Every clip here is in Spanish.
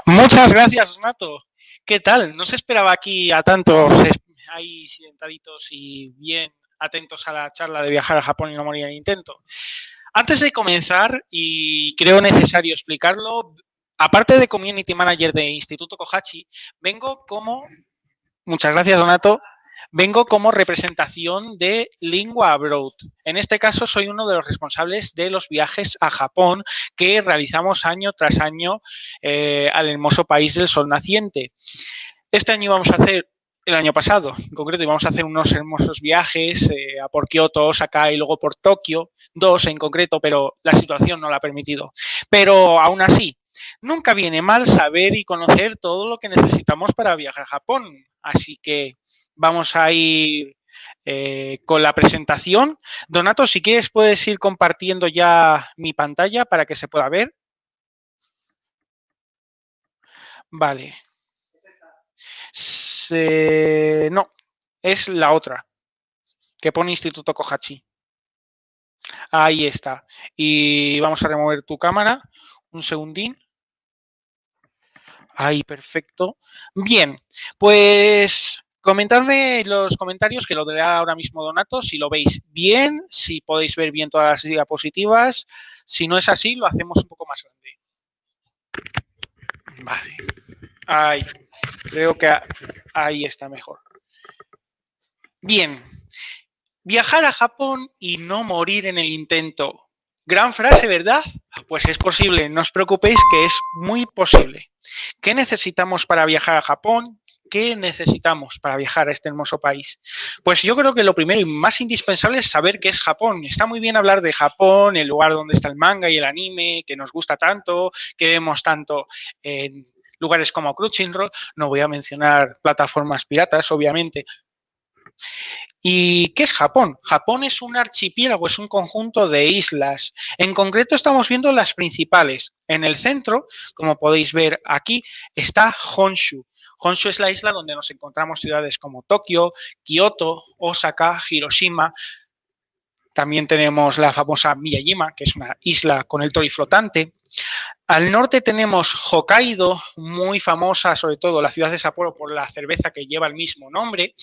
Muchas gracias, Donato. ¿Qué tal? No se esperaba aquí a tantos ahí sentaditos y bien atentos a la charla de viajar a Japón y no morir en el intento. Antes de comenzar, y creo necesario explicarlo, aparte de Community Manager de Instituto Kohachi, vengo como, muchas gracias, Donato, vengo como representación de Lingua Abroad. En este caso, soy uno de los responsables de los viajes a Japón que realizamos año tras año al hermoso país del sol naciente. Este año íbamos a hacer, el año pasado en concreto, íbamos a hacer unos hermosos viajes a por Kioto, Osaka y luego por Tokio, dos en concreto, pero la situación no lo ha permitido. Pero aún así, nunca viene mal saber y conocer todo lo que necesitamos para viajar a Japón. Así que vamos a ir con la presentación. Donato, si quieres puedes ir compartiendo ya mi pantalla para que se pueda ver. Vale. No, es la otra, que pone Instituto Kohachi. Ahí está. Y vamos a remover tu cámara. Un segundín. Ahí, perfecto. Bien, pues comentadme en los comentarios, que lo dará ahora mismo Donato, si lo veis bien, si podéis ver bien todas las diapositivas. Si no es así, lo hacemos un poco más grande. Vale. Ahí. Creo que ahí está mejor. Bien. Viajar a Japón y no morir en el intento. Gran frase, ¿verdad? Pues es posible, no os preocupéis que es muy posible. ¿Qué necesitamos para viajar a Japón? ¿Qué necesitamos para viajar a este hermoso país? Pues yo creo que lo primero y más indispensable es saber qué es Japón. Está muy bien hablar de Japón, el lugar donde está el manga y el anime, que nos gusta tanto, que vemos tanto en lugares como Crunchyroll. No voy a mencionar plataformas piratas, obviamente. ¿Y qué es Japón? Japón es un archipiélago, es un conjunto de islas. En concreto estamos viendo las principales. En el centro, como podéis ver aquí, está Honshu. Honshu es la isla donde nos encontramos ciudades como Tokio, Kioto, Osaka, Hiroshima. También tenemos la famosa Miyajima, que es una isla con el Tori flotante. Al norte tenemos Hokkaido, muy famosa, sobre todo la ciudad de Sapporo, por la cerveza que lleva el mismo nombre.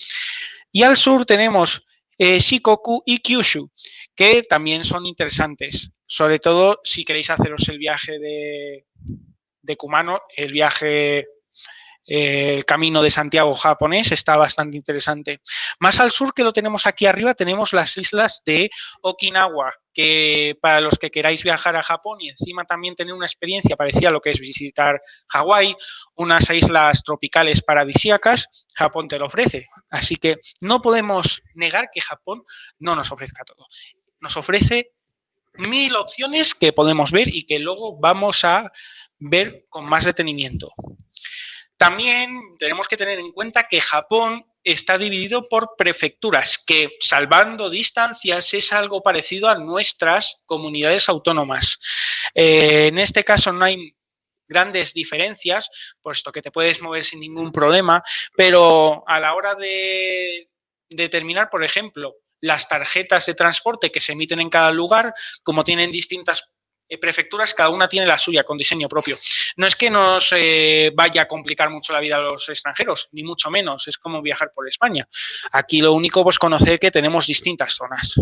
Y al sur tenemos Shikoku y Kyushu, que también son interesantes, sobre todo si queréis haceros el viaje de Kumano, el viaje, el camino de Santiago japonés, está bastante interesante. Más al sur, que lo tenemos aquí arriba, tenemos las islas de Okinawa, que para los que queráis viajar a Japón y encima también tener una experiencia parecida a lo que es visitar Hawái, unas islas tropicales paradisíacas, Japón te lo ofrece. Así que no podemos negar que Japón no nos ofrezca todo. Nos ofrece 1000 opciones que podemos ver y que luego vamos a ver con más detenimiento. También tenemos que tener en cuenta que Japón está dividido por prefecturas, que salvando distancias es algo parecido a nuestras comunidades autónomas. En este caso no hay grandes diferencias, puesto que te puedes mover sin ningún problema, pero a la hora de determinar, por ejemplo, las tarjetas de transporte que se emiten en cada lugar, como tienen distintas prefecturas, cada una tiene la suya con diseño propio. No es que nos vaya a complicar mucho la vida a los extranjeros, ni mucho menos, es como viajar por España. Aquí lo único es conocer que tenemos distintas zonas.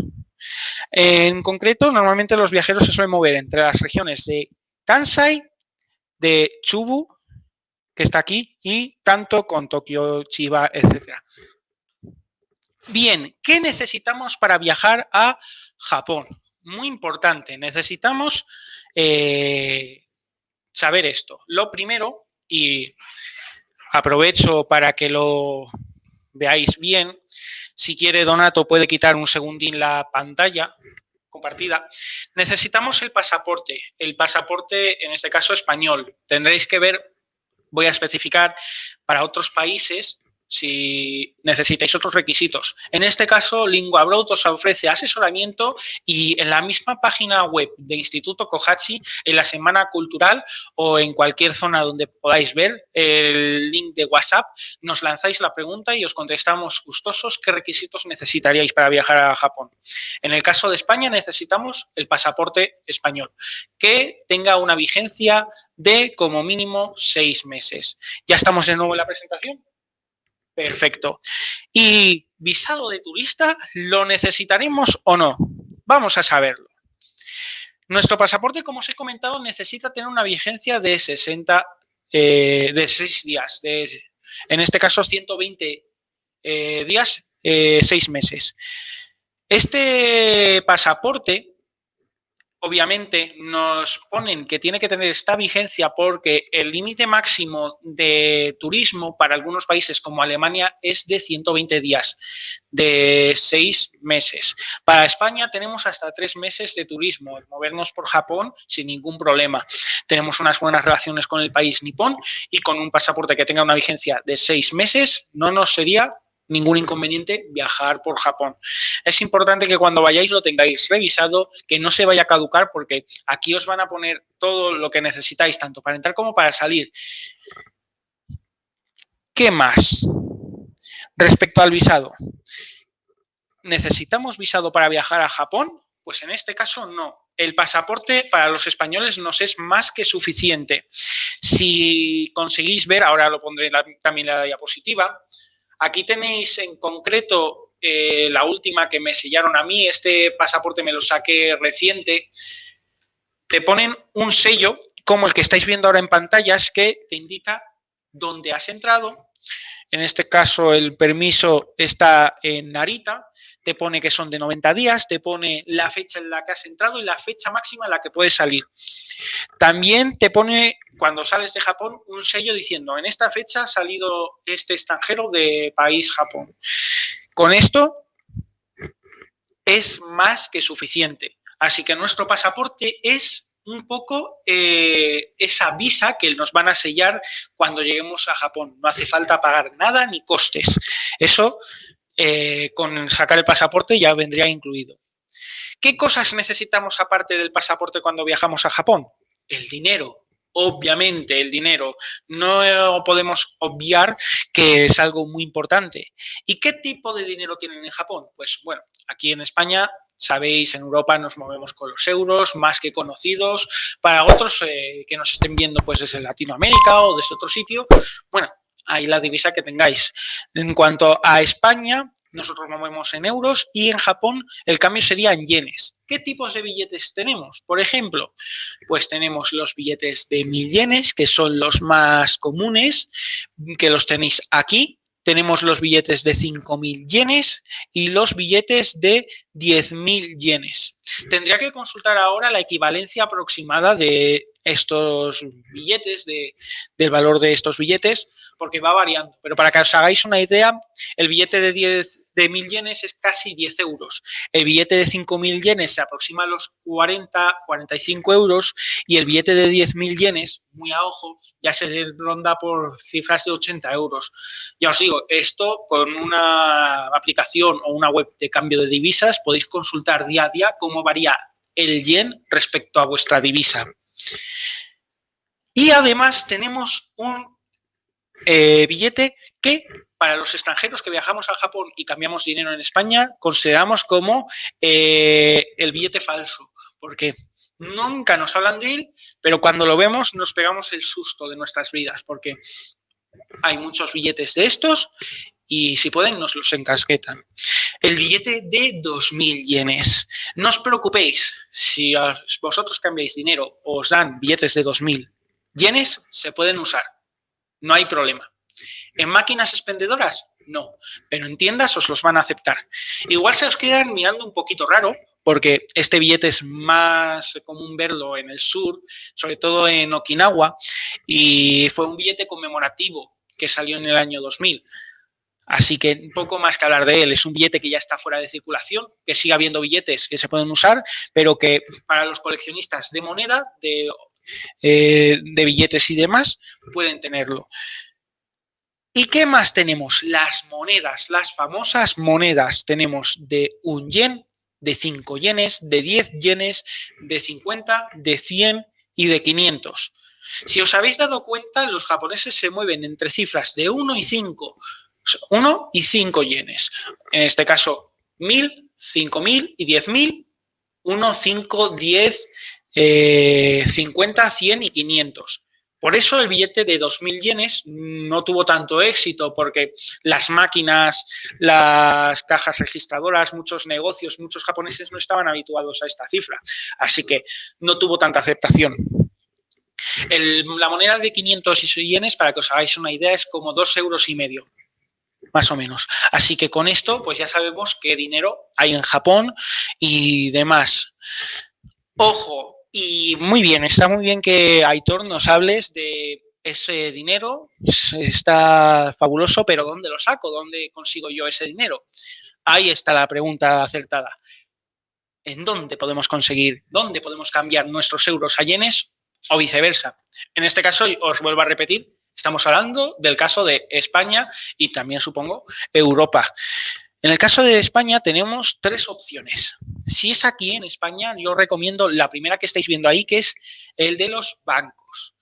En concreto, normalmente los viajeros se suelen mover entre las regiones de Kansai, de Chubu, que está aquí, y Kanto con Tokio, Chiba, etc. Bien, ¿qué necesitamos para viajar a Japón? Muy importante, necesitamos saber esto. Lo primero, y aprovecho para que lo veáis bien, si quiere Donato puede quitar un segundín la pantalla compartida. Necesitamos el pasaporte en este caso español. Tendréis que ver, voy a especificar para otros países si necesitáis otros requisitos. En este caso, LinguaAbroad os ofrece asesoramiento y en la misma página web de Instituto Kohatsi, en la Semana Cultural o en cualquier zona donde podáis ver el link de WhatsApp, nos lanzáis la pregunta y os contestamos gustosos qué requisitos necesitaríais para viajar a Japón. En el caso de España necesitamos el pasaporte español, que tenga una vigencia de como mínimo 6 meses. ¿Ya estamos de nuevo en la presentación? Perfecto. ¿Y visado de turista lo necesitaremos o no? Vamos a saberlo. Nuestro pasaporte, como os he comentado, necesita tener una vigencia de 6 días. En este caso, 120 días, 6 meses. Este pasaporte, obviamente, nos ponen que tiene que tener esta vigencia porque el límite máximo de turismo para algunos países como Alemania es de 120 días, de 6 meses. Para España tenemos hasta 3 meses de turismo, movernos por Japón sin ningún problema. Tenemos unas buenas relaciones con el país nipón y con un pasaporte que tenga una vigencia de 6 meses no nos sería ningún inconveniente viajar por Japón. Es importante que cuando vayáis lo tengáis revisado, que no se vaya a caducar porque aquí os van a poner todo lo que necesitáis, tanto para entrar como para salir. ¿Qué más? Respecto al visado. ¿Necesitamos visado para viajar a Japón? Pues en este caso no. El pasaporte para los españoles nos es más que suficiente. Si conseguís ver, ahora lo pondré también en la diapositiva, aquí tenéis en concreto la última que me sellaron a mí. Este pasaporte me lo saqué reciente. Te ponen un sello, como el que estáis viendo ahora en pantallas, que te indica dónde has entrado. En este caso, el permiso está en Narita. Te pone que son de 90 días, te pone la fecha en la que has entrado y la fecha máxima en la que puedes salir. También te pone, cuando sales de Japón, un sello diciendo, en esta fecha ha salido este extranjero de país Japón. Con esto es más que suficiente. Así que nuestro pasaporte es un poco esa visa que nos van a sellar cuando lleguemos a Japón. No hace falta pagar nada ni costes. Eso, con sacar el pasaporte ya vendría incluido. ¿Qué cosas necesitamos aparte del pasaporte cuando viajamos a Japón? El dinero. Obviamente, el dinero. No podemos obviar que es algo muy importante. ¿Y qué tipo de dinero tienen en Japón? Pues bueno, aquí en España, sabéis, en Europa nos movemos con los euros, más que conocidos. Para otros que nos estén viendo pues desde Latinoamérica o desde otro sitio, bueno, ahí la divisa que tengáis. En cuanto a España, nosotros nos movemos en euros y en Japón el cambio sería en yenes. ¿Qué tipos de billetes tenemos? Por ejemplo, pues tenemos los billetes de 1000 yenes, que son los más comunes, que los tenéis aquí. Tenemos los billetes de 5000 yenes y los billetes de 10.000 yenes. Tendría que consultar ahora la equivalencia aproximada de estos billetes, del valor de estos billetes, porque va variando. Pero para que os hagáis una idea, el billete de 1000 yenes es casi 10 euros. El billete de 5000 yenes se aproxima a los 40, 45 euros y el billete de 10.000 yenes, muy a ojo, ya se ronda por cifras de 80 euros. Ya os digo, esto con una aplicación o una web de cambio de divisas podéis consultar día a día cómo varía el yen respecto a vuestra divisa. Y además tenemos un billete que para los extranjeros que viajamos a Japón y cambiamos dinero en España consideramos como el billete falso, porque nunca nos hablan de él, pero cuando lo vemos nos pegamos el susto de nuestras vidas, porque hay muchos billetes de estos y si pueden nos los encasquetan. El billete de 2000 yenes. No os preocupéis, si vosotros cambiáis dinero o os dan billetes de 2000 yenes, se pueden usar. No hay problema. ¿En máquinas expendedoras? No, pero en tiendas os los van a aceptar. Igual se os quedan mirando un poquito raro, porque este billete es más común verlo en el sur, sobre todo en Okinawa, y fue un billete conmemorativo que salió en el año 2000. Así que un poco más que hablar de él. Es un billete que ya está fuera de circulación, que sigue habiendo billetes que se pueden usar, pero que para los coleccionistas de moneda, de billetes y demás, pueden tenerlo. ¿Y qué más tenemos? Las monedas, las famosas monedas. Tenemos de 1 yen, de 5 yenes, de 10 yenes, de 50, de 100 y de 500. Si os habéis dado cuenta, los japoneses se mueven entre cifras de 1 y 5. 1 y 5 yenes. En este caso, 1000, 5000 y 10.000. 1, 5, 10, 50, 100 y 500. Por eso el billete de 2.000 yenes no tuvo tanto éxito, porque las máquinas, las cajas registradoras, muchos negocios, muchos japoneses no estaban habituados a esta cifra. Así que no tuvo tanta aceptación. La moneda de 500 yenes, para que os hagáis una idea, es como 2,5 euros, más o menos. Así que con esto, pues ya sabemos qué dinero hay en Japón y demás. Ojo, y muy bien, está muy bien que Aitor nos hables de ese dinero, está fabuloso, pero ¿dónde lo saco? ¿Dónde consigo yo ese dinero? Ahí está la pregunta acertada. ¿En dónde podemos conseguir, dónde podemos cambiar nuestros euros a yenes o viceversa? En este caso, os vuelvo a repetir, estamos hablando del caso de España y también, supongo, Europa. En el caso de España tenemos 3 opciones. Si es aquí en España, yo recomiendo la primera que estáis viendo ahí, que es el de los bancos.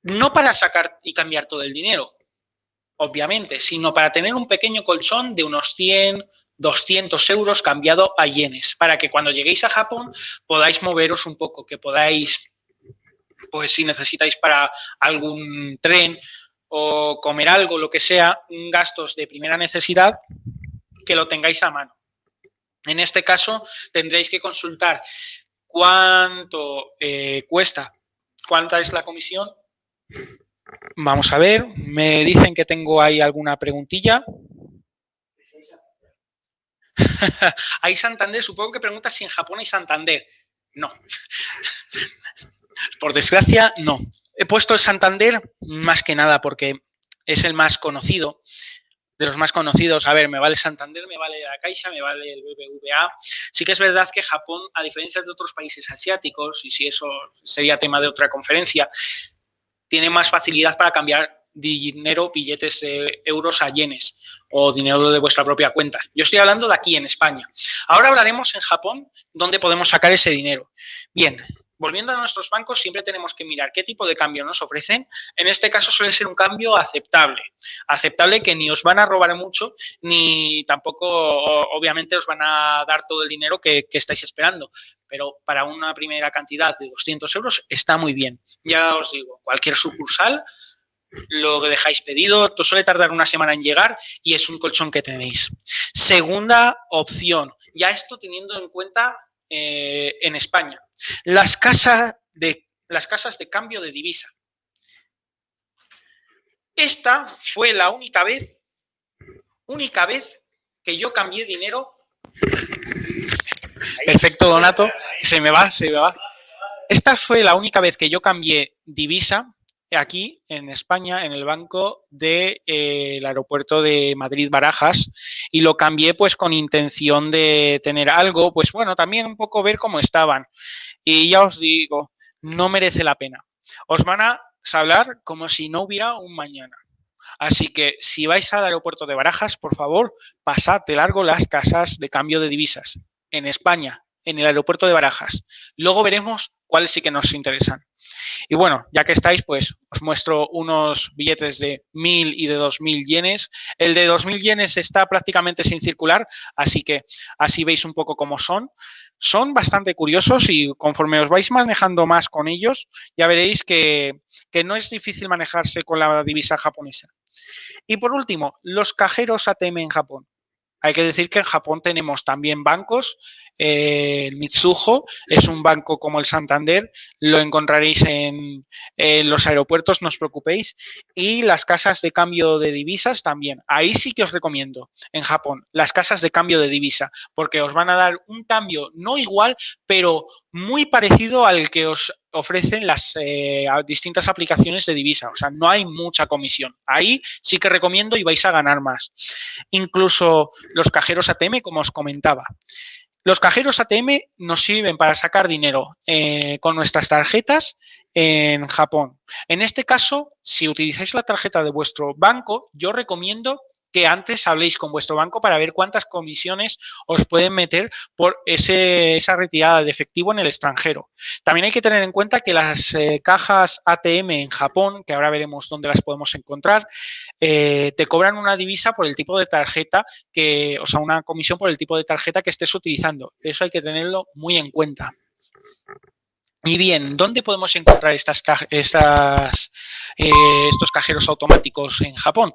No para sacar y cambiar todo el dinero, obviamente, sino para tener un pequeño colchón de unos 100, 200 euros cambiado a yenes, para que cuando lleguéis a Japón podáis moveros un poco, que podáis, pues si necesitáis para algún tren o comer algo, lo que sea, gastos de primera necesidad, que lo tengáis a mano. En este caso, tendréis que consultar cuánto cuesta, cuánta es la comisión. Vamos a ver, me dicen que tengo ahí alguna preguntilla. ¿Hay Santander? Supongo que preguntas si en Japón hay Santander. No. Por desgracia, no. He puesto el Santander más que nada porque es el más conocido. De los más conocidos, a ver, me vale Santander, me vale la Caixa, me vale el BBVA. Sí que es verdad que Japón, a diferencia de otros países asiáticos, y si eso sería tema de otra conferencia, tiene más facilidad para cambiar dinero, billetes de euros a yenes o dinero de vuestra propia cuenta. Yo estoy hablando de aquí, en España. Ahora hablaremos en Japón, dónde podemos sacar ese dinero. Bien, volviendo a nuestros bancos, siempre tenemos que mirar qué tipo de cambio nos ofrecen. En este caso suele ser un cambio aceptable. Aceptable que ni os van a robar mucho, ni tampoco, obviamente, os van a dar todo el dinero que estáis esperando. Pero para una primera cantidad de 200 euros está muy bien. Ya os digo, cualquier sucursal, lo que dejáis pedido, suele tardar una semana en llegar y es un colchón que tenéis. Segunda opción, ya esto teniendo en cuenta en España, las casas de cambio de divisa. Esta fue la única vez que yo cambié dinero. Perfecto, Donato, se me va. Esta fue la única vez que yo cambié divisa aquí en España, en el banco del aeropuerto de Madrid-Barajas, y lo cambié pues con intención de tener algo, pues bueno, también un poco ver cómo estaban. Y ya os digo, no merece la pena. Os van a hablar como si no hubiera un mañana. Así que si vais al aeropuerto de Barajas, por favor, pasad de largo las casas de cambio de divisas. En España, en el aeropuerto de Barajas. Luego veremos cuáles sí que nos interesan. Y bueno, ya que estáis, pues os muestro unos billetes de 1.000 y de 2.000 yenes. El de 2.000 yenes está prácticamente sin circular, así que así veis un poco cómo son. Son bastante curiosos y conforme os vais manejando más con ellos, ya veréis que no es difícil manejarse con la divisa japonesa. Y por último, los cajeros ATM en Japón. Hay que decir que en Japón tenemos también bancos. El Mitsuho es un banco como el Santander, lo encontraréis en los aeropuertos, no os preocupéis. Y las casas de cambio de divisas también. Ahí sí que os recomiendo, en Japón, las casas de cambio de divisa, porque os van a dar un cambio no igual, pero muy parecido al que os ofrecen las distintas aplicaciones de divisa. O sea, no hay mucha comisión. Ahí sí que recomiendo y vais a ganar más. Incluso los cajeros ATM, como os comentaba. Los cajeros ATM nos sirven para sacar dinero con nuestras tarjetas en Japón. En este caso, si utilizáis la tarjeta de vuestro banco, yo recomiendo que antes habléis con vuestro banco para ver cuántas comisiones os pueden meter por esa retirada de efectivo en el extranjero. También hay que tener en cuenta que las cajas ATM en Japón, que ahora veremos dónde las podemos encontrar, te cobran una divisa por el tipo de tarjeta o sea, una comisión por el tipo de tarjeta que estés utilizando. Eso hay que tenerlo muy en cuenta. Y bien, ¿dónde podemos encontrar estos cajeros automáticos en Japón?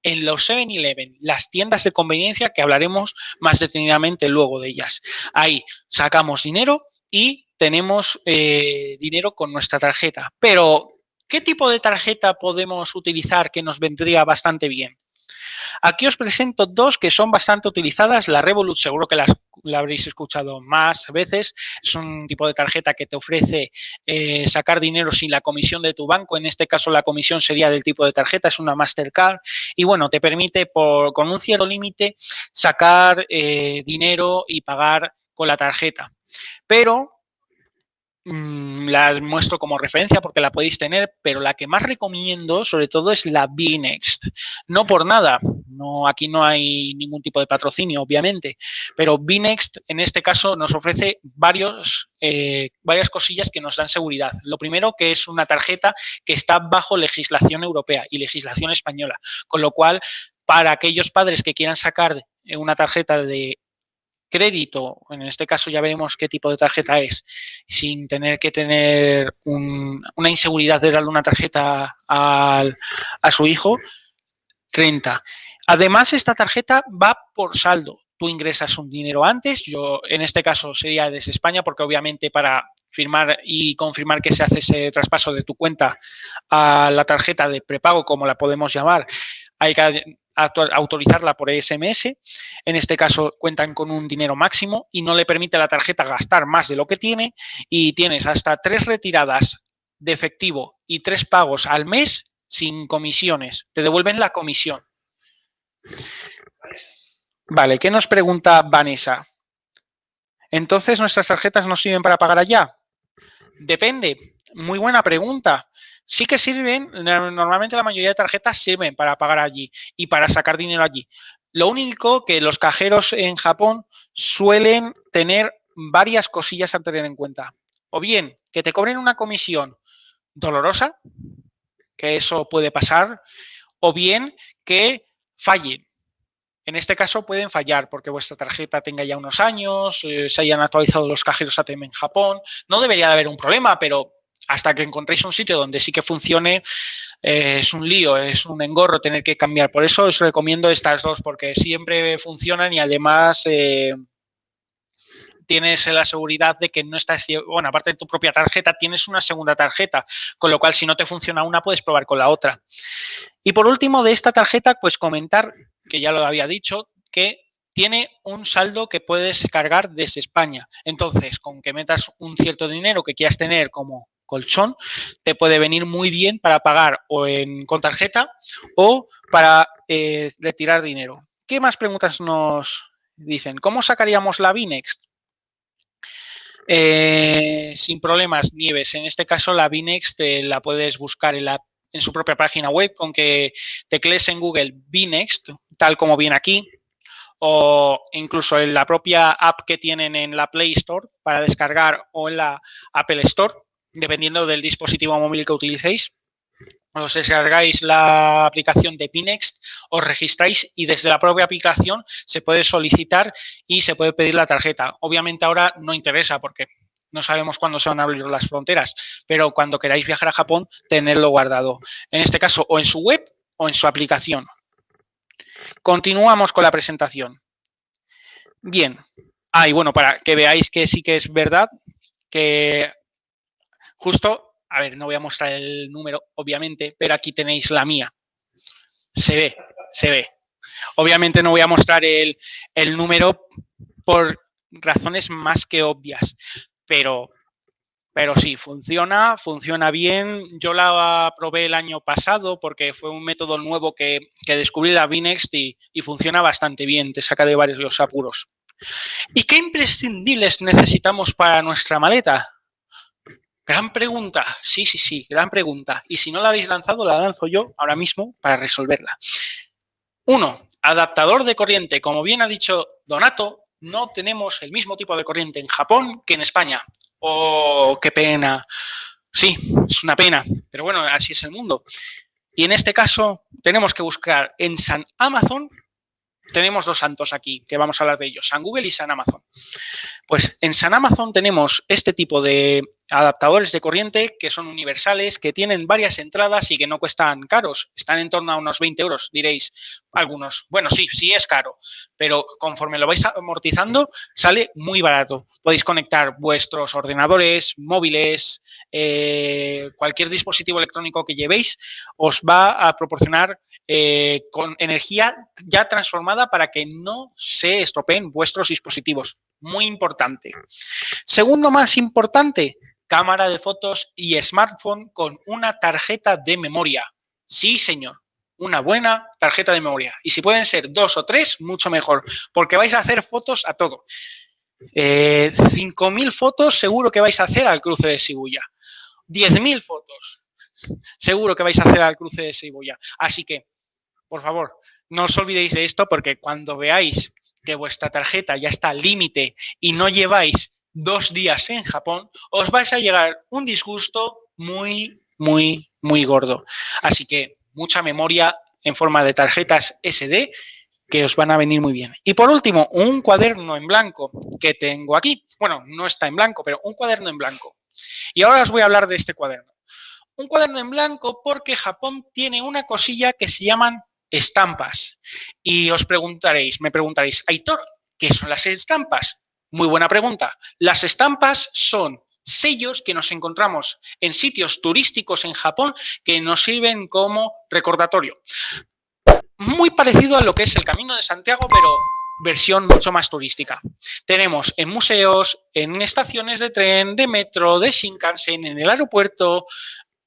En los 7-Eleven, las tiendas de conveniencia que hablaremos más detenidamente luego de ellas. Ahí sacamos dinero y tenemos dinero con nuestra tarjeta. Pero, ¿qué tipo de tarjeta podemos utilizar que nos vendría bastante bien? Aquí os presento dos que son bastante utilizadas. La Revolut, seguro que la habréis escuchado más veces. Es un tipo de tarjeta que te ofrece sacar dinero sin la comisión de tu banco. En este caso, la comisión sería del tipo de tarjeta, es una Mastercard. Y bueno, te permite con un cierto límite sacar dinero y pagar con la tarjeta. Pero la muestro como referencia porque la podéis tener, pero la que más recomiendo sobre todo es la Bnext. No por nada, aquí no hay ningún tipo de patrocinio, obviamente, pero Bnext en este caso nos ofrece varias cosillas que nos dan seguridad. Lo primero, que es una tarjeta que está bajo legislación europea y legislación española, con lo cual para aquellos padres que quieran sacar una tarjeta de crédito, en este caso ya veremos qué tipo de tarjeta es, sin tener que tener una inseguridad de darle una tarjeta a su hijo, renta. Además, esta tarjeta va por saldo. Tú ingresas un dinero antes, yo en este caso sería desde España, porque obviamente para firmar y confirmar que se hace ese traspaso de tu cuenta a la tarjeta de prepago, como la podemos llamar, hay que autorizarla por SMS. En este caso cuentan con un dinero máximo y no le permite a la tarjeta gastar más de lo que tiene, y tienes hasta 3 retiradas de efectivo y 3 pagos al mes sin comisiones. Te devuelven la comisión. Vale, ¿qué nos pregunta Vanessa? Entonces, ¿nuestras tarjetas no sirven para pagar allá? Depende. Muy buena pregunta. Sí que sirven, normalmente la mayoría de tarjetas sirven para pagar allí y para sacar dinero allí. Lo único que los cajeros en Japón suelen tener varias cosillas a tener en cuenta. O bien, que te cobren una comisión dolorosa, que eso puede pasar, o bien que fallen. En este caso pueden fallar porque vuestra tarjeta tenga ya unos años, se hayan actualizado los cajeros ATM en Japón. No debería de haber un problema, pero hasta que encontréis un sitio donde sí que funcione, es un lío, es un engorro tener que cambiar. Por eso os recomiendo estas dos, porque siempre funcionan y además tienes la seguridad de que no estás, bueno, aparte de tu propia tarjeta, tienes una segunda tarjeta, con lo cual si no te funciona una, puedes probar con la otra. Y por último, de esta tarjeta, pues comentar, que ya lo había dicho, que tiene un saldo que puedes cargar desde España. Entonces, con que metas un cierto dinero que quieras tener como colchón, te puede venir muy bien para pagar o con tarjeta o para retirar dinero. ¿Qué más preguntas nos dicen? ¿Cómo sacaríamos la Bnext? Sin problemas, Nieves. En este caso, la Bnext la puedes buscar en su propia página web, con que teclees en Google Bnext, tal como viene aquí, o incluso en la propia app que tienen en la Play Store para descargar o en la Apple Store, dependiendo del dispositivo móvil que utilicéis. Os descargáis la aplicación de Bnext, os registráis y desde la propia aplicación se puede solicitar y se puede pedir la tarjeta. Obviamente ahora no interesa porque no sabemos cuándo se van a abrir las fronteras, pero cuando queráis viajar a Japón, tenerlo guardado. En este caso, o en su web o en su aplicación. Continuamos con la presentación. Bien. Y bueno, para que veáis que sí que es verdad, que justo... A ver, no voy a mostrar el número, obviamente, pero aquí tenéis la mía. Se ve, se ve. Obviamente no voy a mostrar el número por razones más que obvias, pero sí, funciona bien. Yo la probé el año pasado porque fue un método nuevo que descubrí, la Bnext, y funciona bastante bien, te saca de varios apuros. ¿Y qué imprescindibles necesitamos para nuestra maleta? Gran pregunta. Sí, sí, sí, gran pregunta. Y si no la habéis lanzado, la lanzo yo ahora mismo para resolverla. 1. Adaptador de corriente. Como bien ha dicho Donato, no tenemos el mismo tipo de corriente en Japón que en España. Oh, qué pena. Sí, es una pena, pero bueno, así es el mundo. Y en este caso tenemos que buscar en San Amazon. Tenemos dos santos aquí, que vamos a hablar de ellos, San Google y San Amazon. Pues en San Amazon tenemos este tipo de adaptadores de corriente que son universales, que tienen varias entradas y que no cuestan caros. Están en torno a unos 20 euros, diréis algunos. Bueno, sí, sí es caro, pero conforme lo vais amortizando, sale muy barato. Podéis conectar vuestros ordenadores, móviles, cualquier dispositivo electrónico que llevéis, os va a proporcionar con energía ya transformada para que no se estropeen vuestros dispositivos. Muy importante. Segundo más importante, cámara de fotos y smartphone con una tarjeta de memoria. Sí, señor, una buena tarjeta de memoria. Y si pueden ser 2 o 3, mucho mejor, porque vais a hacer fotos a todo. 5.000 fotos seguro que vais a hacer al cruce de Shibuya. 10.000 fotos seguro que vais a hacer al cruce de Shibuya. Así que, por favor, no os olvidéis de esto, porque cuando veáis que vuestra tarjeta ya está al límite y no lleváis 2 días en Japón, os vais a llegar un disgusto muy, muy, muy gordo. Así que mucha memoria en forma de tarjetas SD que os van a venir muy bien. Y por último, un cuaderno en blanco que tengo aquí. Bueno, no está en blanco, pero un cuaderno en blanco. Y ahora os voy a hablar de este cuaderno. Un cuaderno en blanco porque Japón tiene una cosilla que se llaman estampas. Y me preguntaréis, Aitor, ¿qué son las estampas? Muy buena pregunta. Las estampas son sellos que nos encontramos en sitios turísticos en Japón que nos sirven como recordatorio. Muy parecido a lo que es el Camino de Santiago, pero versión mucho más turística. Tenemos en museos, en estaciones de tren, de metro, de Shinkansen, en el aeropuerto,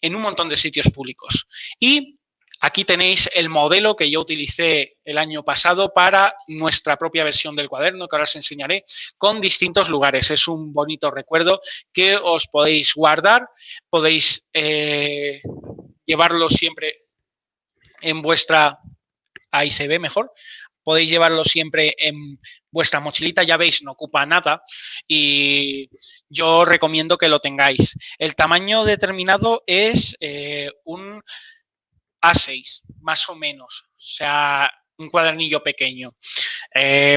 en un montón de sitios públicos. Y aquí tenéis el modelo que yo utilicé el año pasado para nuestra propia versión del cuaderno, que ahora os enseñaré, con distintos lugares. Es un bonito recuerdo que os podéis guardar, podéis llevarlo siempre en vuestra... Ahí se ve mejor. Podéis llevarlo siempre en vuestra mochilita, ya veis, no ocupa nada y yo recomiendo que lo tengáis. El tamaño determinado es un A6, más o menos, o sea, un cuadernillo pequeño,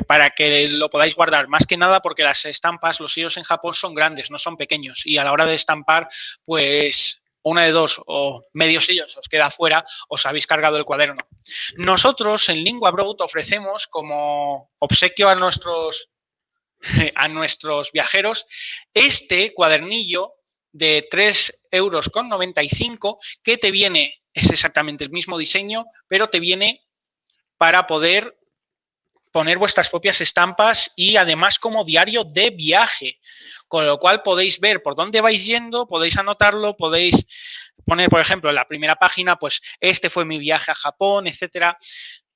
para que lo podáis guardar, más que nada porque las estampas, los sellos en Japón son grandes, no son pequeños y a la hora de estampar, pues una de dos, o medio sello os queda fuera, os habéis cargado el cuaderno. Nosotros en Lingua Broad ofrecemos como obsequio a nuestros viajeros este cuadernillo de 3,95 € que te viene, es exactamente el mismo diseño, pero te viene para poder poner vuestras propias estampas y además como diario de viaje, con lo cual podéis ver por dónde vais yendo, podéis anotarlo, podéis poner, por ejemplo, en la primera página, pues este fue mi viaje a Japón, etcétera.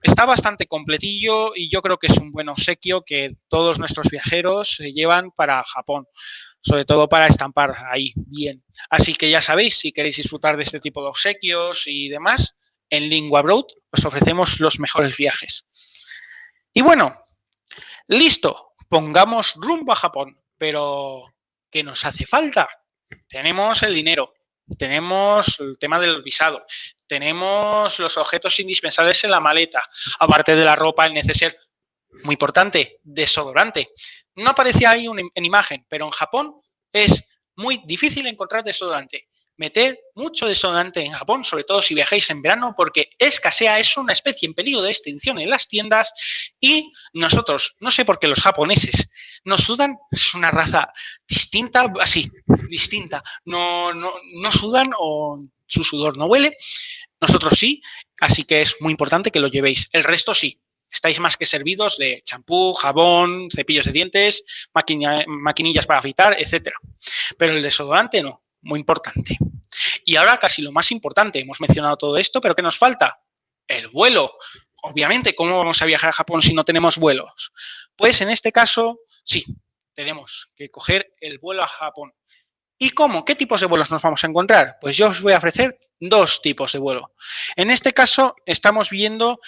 Está bastante completillo y yo creo que es un buen obsequio que todos nuestros viajeros se llevan para Japón, sobre todo para estampar ahí bien. Así que ya sabéis, si queréis disfrutar de este tipo de obsequios y demás, en Lingua Broad os ofrecemos los mejores viajes. Y bueno, listo, pongamos rumbo a Japón, pero ¿qué nos hace falta? Tenemos el dinero, tenemos el tema del visado, tenemos los objetos indispensables en la maleta, aparte de la ropa, el neceser, muy importante, desodorante. No aparece ahí en imagen, pero en Japón es muy difícil encontrar desodorante. Meted mucho desodorante en Japón, sobre todo si viajáis en verano, porque escasea, es una especie en peligro de extinción en las tiendas y nosotros, no sé por qué los japoneses nos sudan, es una raza distinta, así, distinta, no sudan o su sudor no huele, nosotros sí, así que es muy importante que lo llevéis. El resto sí, estáis más que servidos de champú, jabón, cepillos de dientes, maquinillas para afeitar, etcétera. Pero el desodorante no, muy importante. Y ahora casi lo más importante, hemos mencionado todo esto, pero ¿qué nos falta? El vuelo. Obviamente, ¿cómo vamos a viajar a Japón si no tenemos vuelos? Pues en este caso, sí, tenemos que coger el vuelo a Japón. ¿Y cómo? ¿Qué tipos de vuelos nos vamos a encontrar? Pues yo os voy a ofrecer dos tipos de vuelo. En este caso estamos viendo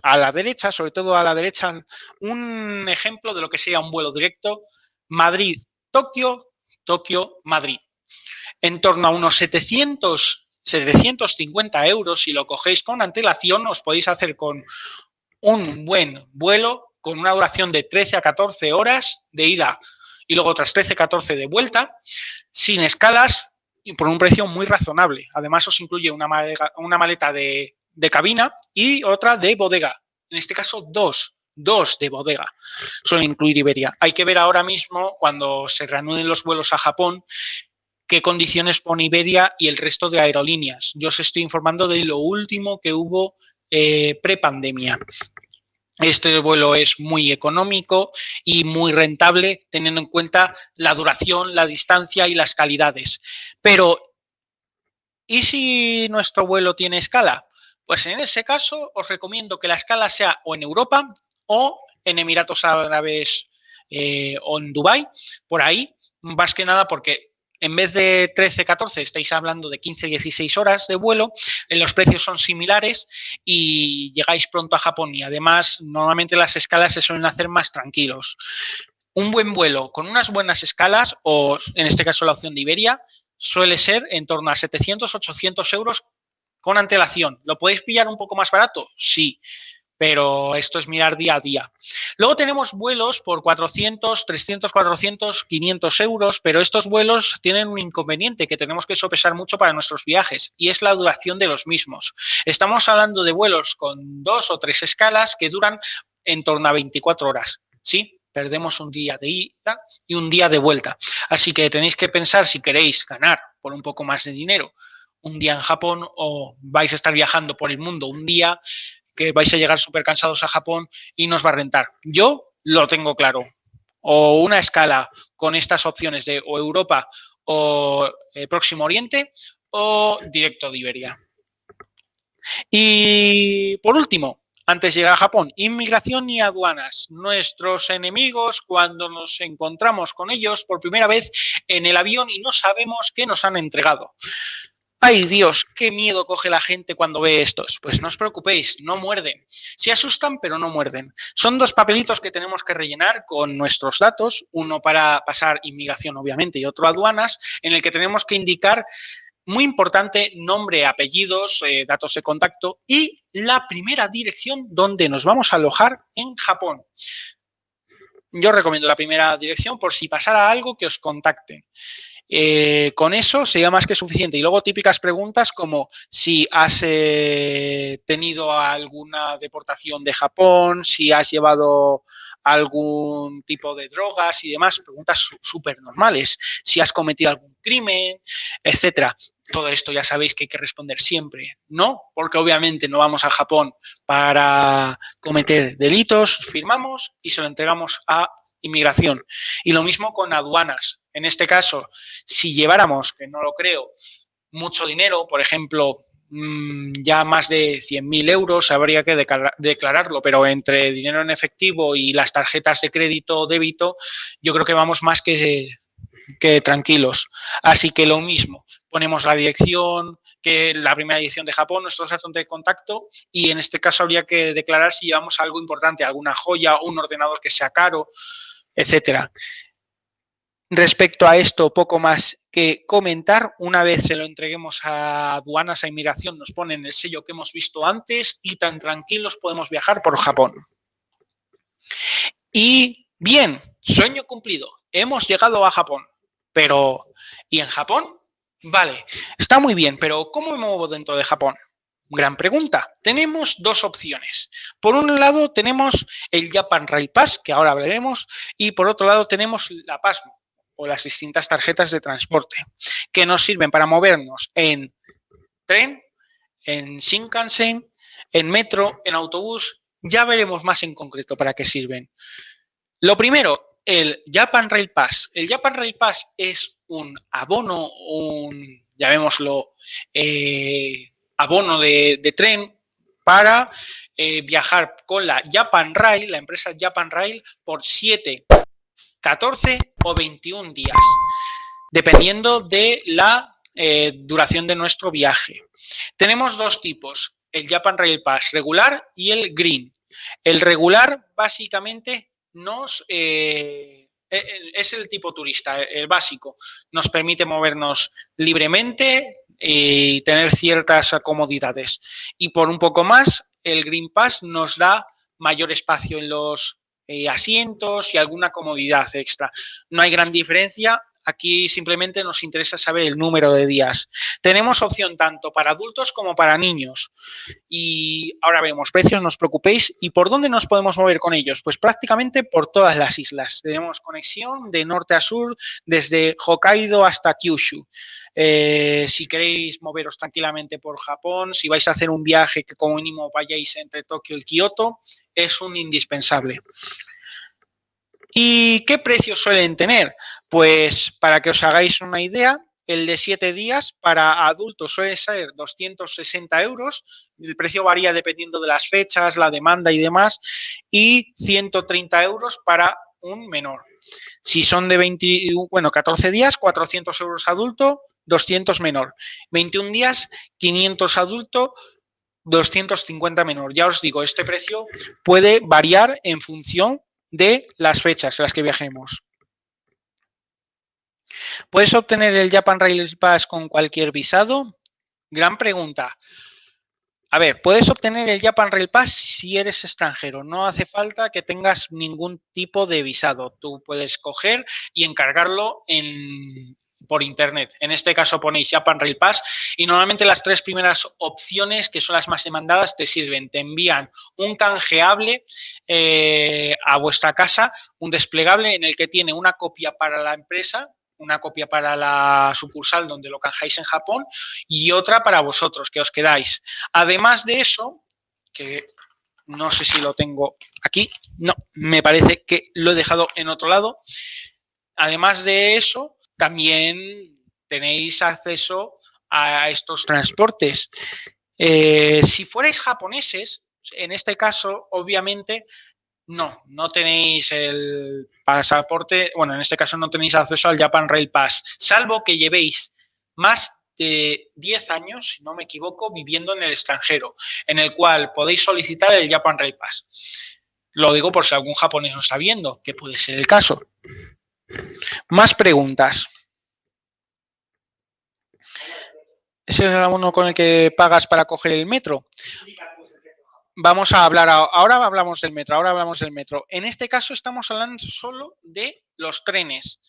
a la derecha, sobre todo a la derecha, un ejemplo de lo que sería un vuelo directo Madrid-Tokio, Tokio-Madrid. En torno a unos 750 euros, si lo cogéis con antelación, os podéis hacer con un buen vuelo con una duración de 13 a 14 horas de ida y luego otras 13-14 de vuelta, sin escalas y por un precio muy razonable. Además, os incluye una maleta de cabina y otra de bodega. En este caso, dos de bodega suele incluir Iberia. Hay que ver ahora mismo, cuando se reanuden los vuelos a Japón, qué condiciones pone Iberia y el resto de aerolíneas. Yo os estoy informando de lo último que hubo pre-pandemia. Este vuelo es muy económico y muy rentable, teniendo en cuenta la duración, la distancia y las calidades. Pero, ¿y si nuestro vuelo tiene escala? Pues en ese caso os recomiendo que la escala sea o en Europa o en Emiratos Árabes o en Dubái, por ahí, más que nada porque en vez de 13-14 estáis hablando de 15-16 horas de vuelo, los precios son similares y llegáis pronto a Japón y además normalmente las escalas se suelen hacer más tranquilos. Un buen vuelo con unas buenas escalas o en este caso la opción de Iberia suele ser en torno a 700-800 euros con antelación. ¿Lo podéis pillar un poco más barato? Sí, pero esto es mirar día a día. Luego tenemos vuelos por 400, 300, 400, 500 euros, pero estos vuelos tienen un inconveniente que tenemos que sopesar mucho para nuestros viajes y es la duración de los mismos. Estamos hablando de vuelos con 2 o 3 escalas que duran en torno a 24 horas. Sí, perdemos un día de ida y un día de vuelta. Así que tenéis que pensar si queréis ganar por un poco más de dinero un día en Japón o vais a estar viajando por el mundo un día que vais a llegar súper cansados a Japón y nos va a rentar. Yo lo tengo claro. O una escala con estas opciones de o Europa o Próximo Oriente o directo de Iberia. Y por último, antes de llegar a Japón, inmigración y aduanas. Nuestros enemigos cuando nos encontramos con ellos por primera vez en el avión y no sabemos qué nos han entregado. ¡Ay, Dios! ¡Qué miedo coge la gente cuando ve estos! Pues no os preocupéis, no muerden. Se asustan, pero no muerden. Son dos papelitos que tenemos que rellenar con nuestros datos, uno para pasar inmigración, obviamente, y otro aduanas, en el que tenemos que indicar, muy importante, nombre, apellidos, datos de contacto y la primera dirección donde nos vamos a alojar en Japón. Yo recomiendo la primera dirección por si pasara algo que os contacten. Con eso sería más que suficiente. Y luego típicas preguntas como si has tenido alguna deportación de Japón, si has llevado algún tipo de drogas y demás, preguntas súper normales, si has cometido algún crimen, etcétera. Todo esto ya sabéis que hay que responder siempre, ¿no? Porque obviamente no vamos a Japón para cometer delitos, firmamos y se lo entregamos a inmigración. Y lo mismo con aduanas. En este caso, si lleváramos, que no lo creo, mucho dinero, por ejemplo, ya más de 100.000 euros, habría que declararlo, pero entre dinero en efectivo y las tarjetas de crédito o débito, yo creo que vamos más que tranquilos. Así que lo mismo, ponemos la dirección, que la primera edición de Japón, nuestros datos de contacto y en este caso habría que declarar si llevamos algo importante, alguna joya, un ordenador que sea caro, etcétera. Respecto a esto, poco más que comentar. Una vez se lo entreguemos a aduanas, a inmigración, nos ponen el sello que hemos visto antes y tan tranquilos podemos viajar por Japón. Y bien, sueño cumplido. Hemos llegado a Japón. Pero, ¿y en Japón? Vale, está muy bien, pero ¿cómo me muevo dentro de Japón? Gran pregunta. Tenemos dos opciones. Por un lado tenemos el Japan Rail Pass, que ahora hablaremos, y por otro lado tenemos la PASMO, o las distintas tarjetas de transporte, que nos sirven para movernos en tren, en Shinkansen, en metro, en autobús. Ya veremos más en concreto para qué sirven. Lo primero, el Japan Rail Pass. El Japan Rail Pass es un abono, llamémoslo, abono de tren para viajar con la Japan Rail, la empresa Japan Rail, por 7 14 o 21 días, dependiendo de la duración de nuestro viaje. Tenemos dos tipos, el Japan Rail Pass regular y el Green. El regular básicamente es el tipo turista, el básico. Nos permite movernos libremente y tener ciertas comodidades. Y por un poco más, el Green Pass nos da mayor espacio en los asientos y alguna comodidad extra. No hay gran diferencia. Aquí simplemente nos interesa saber el número de días. Tenemos opción tanto para adultos como para niños. Y ahora vemos precios, no os preocupéis. ¿Y por dónde nos podemos mover con ellos? Pues prácticamente por todas las islas. Tenemos conexión de norte a sur, desde Hokkaido hasta Kyushu. Si queréis moveros tranquilamente por Japón, si vais a hacer un viaje que como mínimo vayáis entre Tokio y Kioto, es un indispensable. ¿Y qué precios suelen tener? Pues para que os hagáis una idea, el de 7 días para adultos suele ser 260 euros, el precio varía dependiendo de las fechas, la demanda y demás, y 130 euros para un menor. Si son de 14 días, 400 euros adulto, 200 menor. 21 días, 500 adulto, 250 menor. Ya os digo, este precio puede variar en función de las fechas en las que viajemos. ¿Puedes obtener el Japan Rail Pass con cualquier visado? Gran pregunta. A ver, puedes obtener el Japan Rail Pass si eres extranjero. No hace falta que tengas ningún tipo de visado. Tú puedes coger y encargarlo por internet. En este caso ponéis Japan Rail Pass y normalmente las 3 primeras opciones, que son las más demandadas, te sirven. Te envían un canjeable a vuestra casa, un desplegable en el que tiene una copia para la empresa, una copia para la sucursal donde lo canjeáis en Japón y otra para vosotros, que os quedáis. Además de eso, que no sé si lo tengo aquí, no, me parece que lo he dejado en otro lado. Además de eso, también tenéis acceso a estos transportes. Si fuerais japoneses, en este caso, obviamente, no tenéis el pasaporte, bueno, en este caso no tenéis acceso al Japan Rail Pass, salvo que llevéis más de 10 años, si no me equivoco, viviendo en el extranjero, en el cual podéis solicitar el Japan Rail Pass. Lo digo por si algún japonés no está viendo, que puede ser el caso. Más preguntas. ¿Es el abono con el que pagas para coger el metro? Vamos a hablar, ahora hablamos del metro, En este caso estamos hablando solo de los trenes.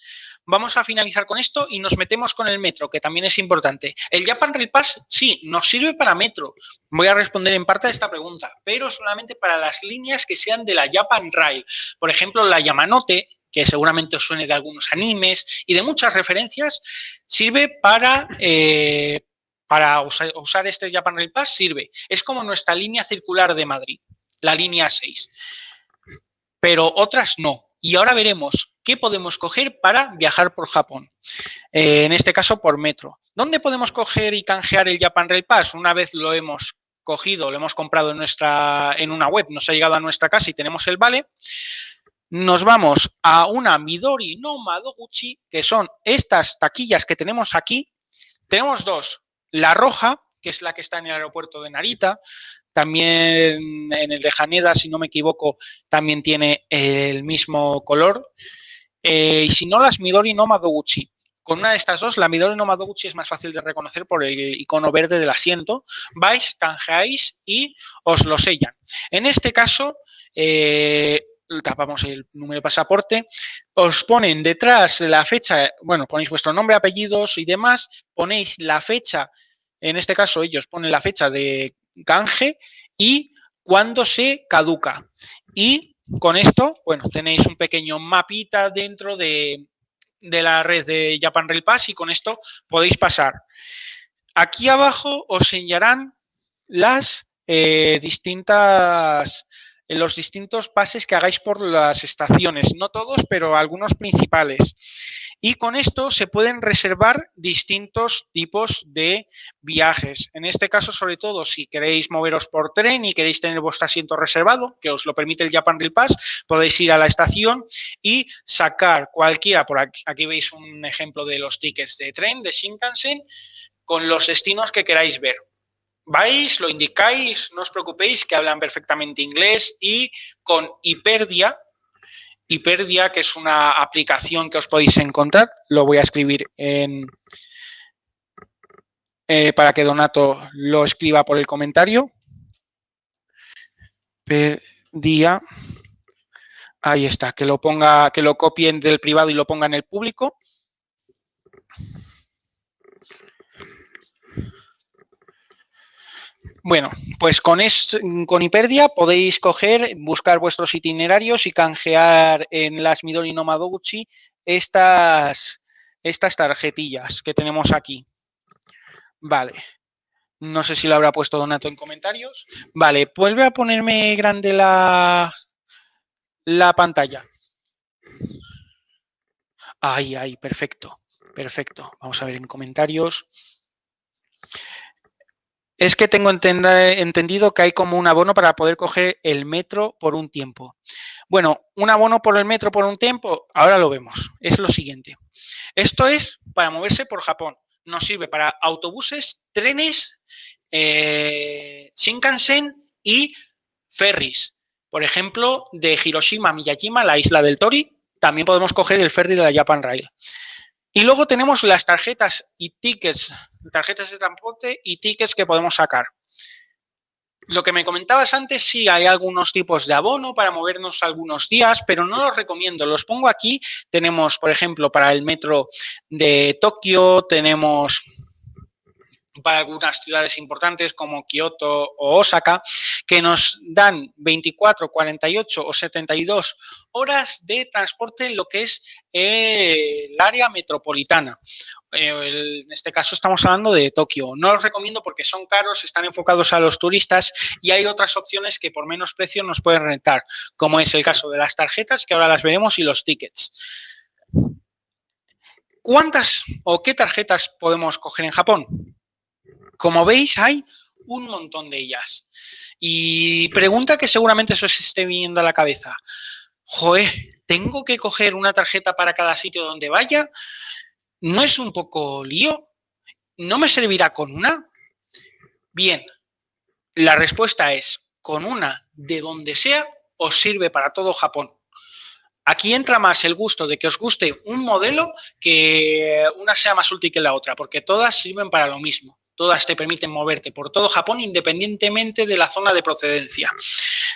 Vamos a finalizar con esto y nos metemos con el metro, que también es importante. El Japan Rail Pass, sí, nos sirve para metro. Voy a responder en parte a esta pregunta, pero solamente para las líneas que sean de la Japan Rail. Por ejemplo, la Yamanote, que seguramente os suene de algunos animes y de muchas referencias, sirve para usar este Japan Rail Pass, sirve. Es como nuestra línea circular de Madrid, la línea 6. Pero otras no. Y ahora veremos qué podemos coger para viajar por Japón. En este caso, por metro. ¿Dónde podemos coger y canjear el Japan Rail Pass? Una vez lo hemos cogido, lo hemos comprado en una web, nos ha llegado a nuestra casa y tenemos el vale, nos vamos a una Midori no Madoguchi, que son estas taquillas que tenemos aquí. Tenemos dos. La roja, que es la que está en el aeropuerto de Narita, también en el de Haneda, si no me equivoco, también tiene el mismo color. Y si no, las Midori no Madoguchi. Con una de estas dos, la Midori no Madoguchi es más fácil de reconocer por el icono verde del asiento. Vais, canjeáis y os lo sellan. En este caso, tapamos el número de pasaporte, os ponen detrás la fecha, bueno, ponéis vuestro nombre, apellidos y demás, ponéis la fecha, en este caso ellos ponen la fecha de canje y cuándo se caduca. Y con esto, bueno, tenéis un pequeño mapita dentro de la red de Japan Rail Pass y con esto podéis pasar. Aquí abajo os señalarán las los distintos pases que hagáis por las estaciones, no todos, pero algunos principales. Y con esto se pueden reservar distintos tipos de viajes. En este caso, sobre todo, si queréis moveros por tren y queréis tener vuestro asiento reservado, que os lo permite el Japan Rail Pass, podéis ir a la estación y sacar cualquiera, por aquí veis un ejemplo de los tickets de tren, de Shinkansen, con los destinos que queráis ver. Vais, lo indicáis, no os preocupéis, que hablan perfectamente inglés, y con Hiperdia, que es una aplicación que os podéis encontrar, lo voy a escribir para que Donato lo escriba por el comentario. Hiperdia, ahí está, que lo copien del privado y lo ponga en el público. Bueno, pues con Hiperdia podéis buscar vuestros itinerarios y canjear en las Midori no Madoguchi estas tarjetillas que tenemos aquí. Vale. No sé si lo habrá puesto Donato en comentarios. Vale, vuelve a ponerme grande la pantalla. Ahí, perfecto. Perfecto. Vamos a ver en comentarios. Es que tengo entendido que hay como un abono para poder coger el metro por un tiempo. Bueno, un abono por el metro por un tiempo, ahora lo vemos. Es lo siguiente. Esto es para moverse por Japón. Nos sirve para autobuses, trenes, Shinkansen y ferries. Por ejemplo, de Hiroshima a Miyajima, la isla del Tori, también podemos coger el ferry de la Japan Rail. Y luego tenemos las tarjetas y tickets, tarjetas de transporte y tickets que podemos sacar. Lo que me comentabas antes, sí, hay algunos tipos de abono para movernos algunos días, pero no los recomiendo. Los pongo aquí. Tenemos, por ejemplo, para el metro de Tokio, tenemos para algunas ciudades importantes como Kioto o Osaka, que nos dan 24, 48 o 72 horas de transporte en lo que es el área metropolitana. En este caso estamos hablando de Tokio. No los recomiendo porque son caros, están enfocados a los turistas y hay otras opciones que por menos precio nos pueden rentar, como es el caso de las tarjetas, que ahora las veremos, y los tickets. ¿Cuántas o qué tarjetas podemos coger en Japón? Como veis, hay un montón de ellas. Y pregunta que seguramente se os esté viniendo a la cabeza. Joder, ¿tengo que coger una tarjeta para cada sitio donde vaya? ¿No es un poco lío? ¿No me servirá con una? Bien, la respuesta es, con una de donde sea, os sirve para todo Japón. Aquí entra más el gusto de que os guste un modelo que una sea más útil que la otra, porque todas sirven para lo mismo. Todas te permiten moverte por todo Japón independientemente de la zona de procedencia.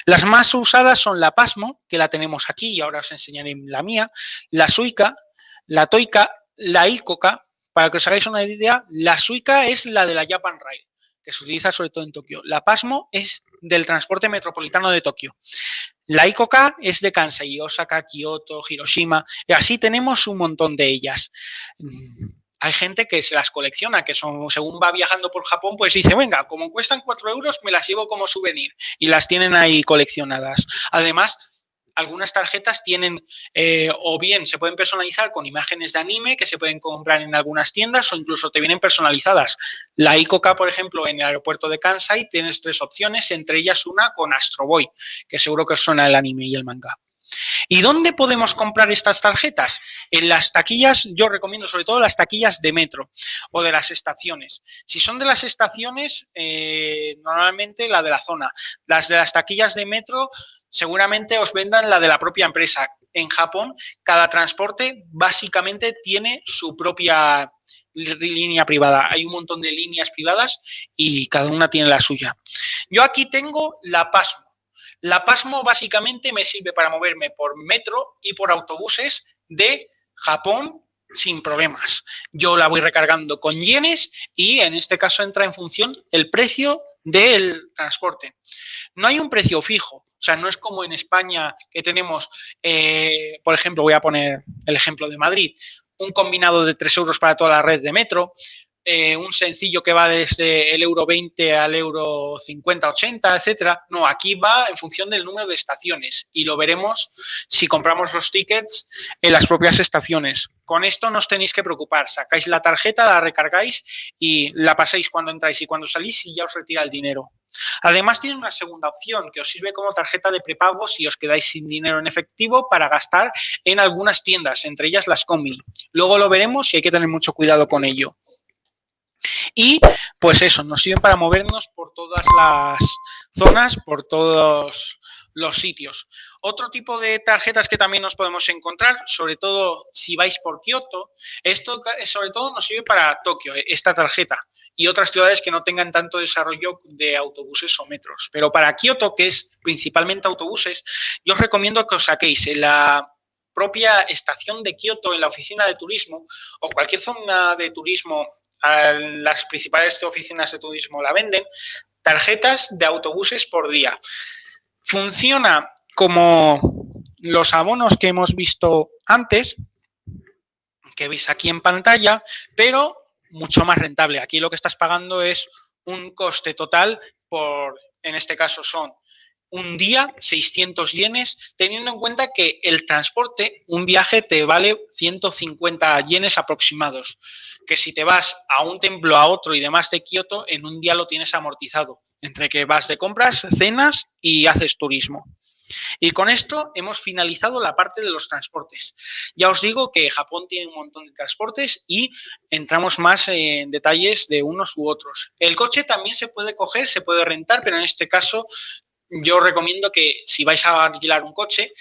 Las más usadas son la Pasmo, que la tenemos aquí y ahora os enseñaré la mía, la Suica, la Toika, la Icoca. Para que os hagáis una idea, la Suica es la de la Japan Rail, que se utiliza sobre todo en Tokio. La Pasmo es del transporte metropolitano de Tokio. La Icoca es de Kansai, Osaka, Kioto, Hiroshima, y así tenemos un montón de ellas. Hay gente que se las colecciona, que son, según va viajando por Japón, pues dice, venga, como cuestan 4 euros, me las llevo como souvenir. Y las tienen ahí coleccionadas. Además, algunas tarjetas tienen, o bien se pueden personalizar con imágenes de anime que se pueden comprar en algunas tiendas o incluso te vienen personalizadas. La Icoca, por ejemplo, en el aeropuerto de Kansai tienes 3 opciones, entre ellas una con Astro Boy, que seguro que os suena el anime y el manga. ¿Y dónde podemos comprar estas tarjetas? En las taquillas, yo recomiendo sobre todo las taquillas de metro o de las estaciones. Si son de las estaciones, normalmente la de la zona. Las de las taquillas de metro seguramente os vendan la de la propia empresa. En Japón, cada transporte básicamente tiene su propia línea privada. Hay un montón de líneas privadas y cada una tiene la suya. Yo aquí tengo la Pasmo. La Pasmo básicamente me sirve para moverme por metro y por autobuses de Japón sin problemas. Yo la voy recargando con yenes y en este caso entra en función el precio del transporte. No hay un precio fijo, o sea, no es como en España que tenemos, por ejemplo, voy a poner el ejemplo de Madrid, un combinado de 3 euros para toda la red de metro. un sencillo que va desde el euro 20 al euro 50, 80, etcétera. No, aquí va en función del número de estaciones y lo veremos si compramos los tickets en las propias estaciones. Con esto no os tenéis que preocupar. Sacáis la tarjeta, la recargáis y la pasáis cuando entráis y cuando salís y ya os retira el dinero. Además, tiene una segunda opción que os sirve como tarjeta de prepago si os quedáis sin dinero en efectivo para gastar en algunas tiendas, entre ellas las Combini. Luego lo veremos y hay que tener mucho cuidado con ello. Y pues eso, nos sirven para movernos por todas las zonas, por todos los sitios. Otro tipo de tarjetas que también nos podemos encontrar, sobre todo si vais por Kioto, esto sobre todo nos sirve para Tokio, esta tarjeta, y otras ciudades que no tengan tanto desarrollo de autobuses o metros. Pero para Kioto, que es principalmente autobuses, yo os recomiendo que os saquéis en la propia estación de Kioto, en la oficina de turismo, o cualquier zona de turismo, a las principales oficinas de turismo la venden, tarjetas de autobuses por día. Funciona como los abonos que hemos visto antes, que veis aquí en pantalla, pero mucho más rentable. Aquí lo que estás pagando es un coste total por, en este caso son un día, 600 yenes, teniendo en cuenta que el transporte, un viaje te vale 150 yenes aproximados, que si te vas a un templo, a otro y demás de Kioto, en un día lo tienes amortizado, entre que vas de compras, cenas y haces turismo. Y con esto hemos finalizado la parte de los transportes. Ya os digo que Japón tiene un montón de transportes y entramos más en detalles de unos u otros. El coche también se puede coger, se puede rentar, pero en este caso yo recomiendo que si vais a alquilar un coche,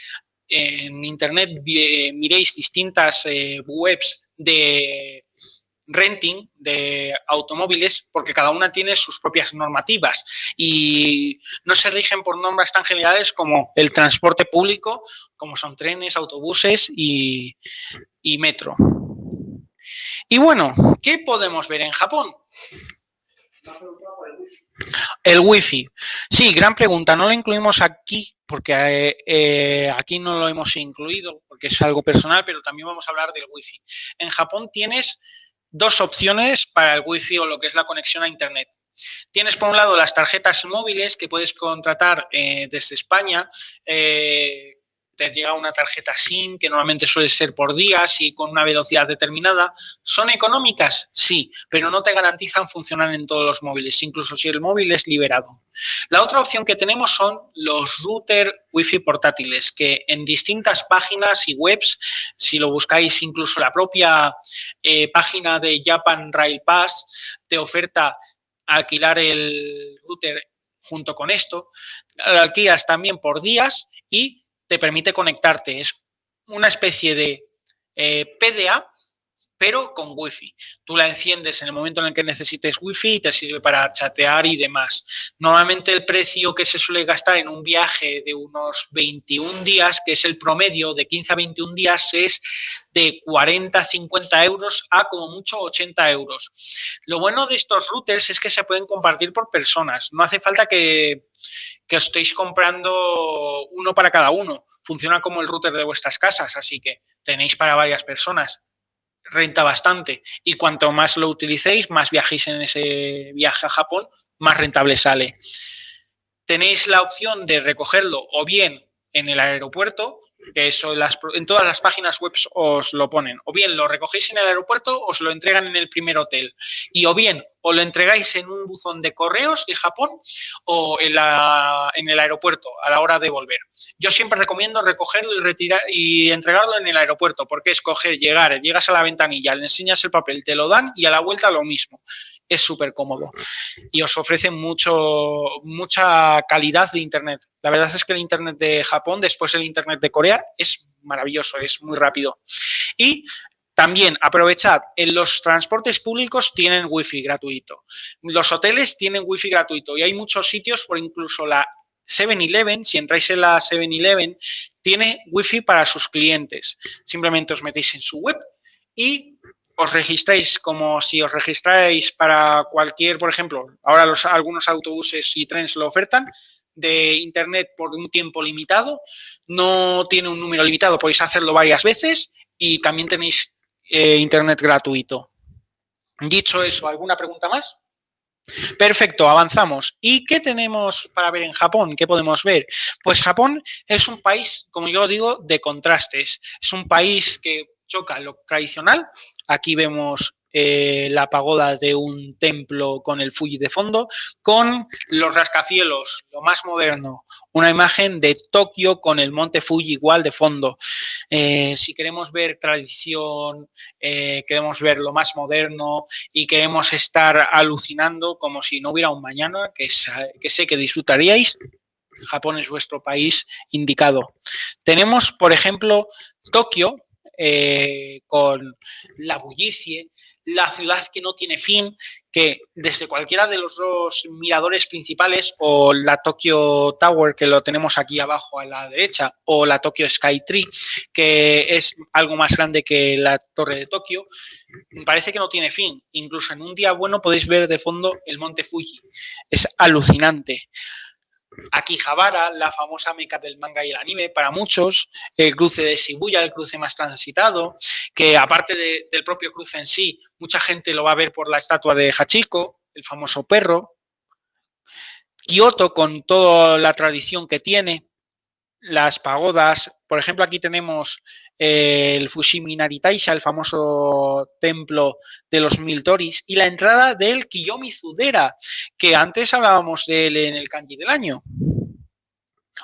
en internet miréis distintas webs de renting de automóviles porque cada una tiene sus propias normativas y no se rigen por normas tan generales como el transporte público, como son trenes, autobuses y metro. Y bueno, ¿qué podemos ver en Japón? El wifi. Sí, gran pregunta. No lo incluimos aquí porque aquí no lo hemos incluido porque es algo personal, pero también vamos a hablar del wifi. En Japón tienes dos opciones para el wifi o lo que es la conexión a internet. Tienes por un lado las tarjetas móviles que puedes contratar desde España. Te llega una tarjeta SIM que normalmente suele ser por días y con una velocidad determinada. ¿Son económicas? Sí, pero no te garantizan funcionar en todos los móviles, incluso si el móvil es liberado. La otra opción que tenemos son los routers Wi-Fi portátiles, que en distintas páginas y webs, si lo buscáis incluso la propia página de Japan Rail Pass, te oferta alquilar el router junto con esto. Alquilas también por días y te permite conectarte. Es una especie de PDA, pero con Wi-Fi. Tú la enciendes en el momento en el que necesites Wi-Fi y te sirve para chatear y demás. Normalmente el precio que se suele gastar en un viaje de unos 21 días, que es el promedio de 15 a 21 días, es de 40 a 50 euros a como mucho 80 euros. Lo bueno de estos routers es que se pueden compartir por personas. No hace falta que os estéis comprando uno para cada uno. Funciona como el router de vuestras casas, así que tenéis para varias personas. Renta bastante y cuanto más lo utilicéis, más viajéis en ese viaje a Japón, más rentable sale. Tenéis la opción de recogerlo o bien en el aeropuerto, que eso en todas las páginas web os lo ponen, o bien lo recogéis en el aeropuerto o os lo entregan en el primer hotel, y o bien o lo entregáis en un buzón de correos de Japón o en el aeropuerto a la hora de volver. Yo siempre recomiendo recogerlo y entregarlo en el aeropuerto, porque es coger, llegas a la ventanilla, le enseñas el papel, te lo dan y a la vuelta lo mismo. Es súper cómodo y os ofrecen mucha calidad de internet. La verdad es que el internet de Japón, después el internet de Corea, es maravilloso, es muy rápido. Y también aprovechad, en los transportes públicos tienen wifi gratuito. Los hoteles tienen wifi gratuito y hay muchos sitios, por incluso la 7-Eleven, si entráis en la 7-Eleven, tiene wifi para sus clientes. Simplemente os metéis en su web y os registráis como si os registráis para cualquier, por ejemplo, ahora algunos autobuses y trenes lo ofertan, de internet por un tiempo limitado, no tiene un número limitado, podéis hacerlo varias veces y también tenéis internet gratuito. Dicho eso, ¿alguna pregunta más? Perfecto, avanzamos. ¿Y qué tenemos para ver en Japón? ¿Qué podemos ver? Pues Japón es un país, como yo digo, de contrastes. Es un país que choca lo tradicional. Aquí vemos la pagoda de un templo con el Fuji de fondo, con los rascacielos, lo más moderno. Una imagen de Tokio con el monte Fuji igual de fondo. Si queremos ver tradición, queremos ver lo más moderno y queremos estar alucinando como si no hubiera un mañana, que sé que disfrutaríais, Japón es vuestro país indicado. Tenemos, por ejemplo, Tokio, con la bullicie, la ciudad que no tiene fin, que desde cualquiera de los dos miradores principales, o la Tokyo Tower, que lo tenemos aquí abajo a la derecha, o la Tokyo Sky Tree, que es algo más grande que la Torre de Tokio, parece que no tiene fin. Incluso en un día bueno podéis ver de fondo el monte Fuji. Es alucinante. Akihabara, la famosa meca del manga y el anime para muchos, el cruce de Shibuya, el cruce más transitado, que aparte del propio cruce en sí, mucha gente lo va a ver por la estatua de Hachiko, el famoso perro. Kioto, con toda la tradición que tiene, las pagodas. Por ejemplo, aquí tenemos el Fushimi Inari Taisha, el famoso templo de los 1000 toris, y la entrada del Kiyomi Zudera, que antes hablábamos de él en el kanji del año.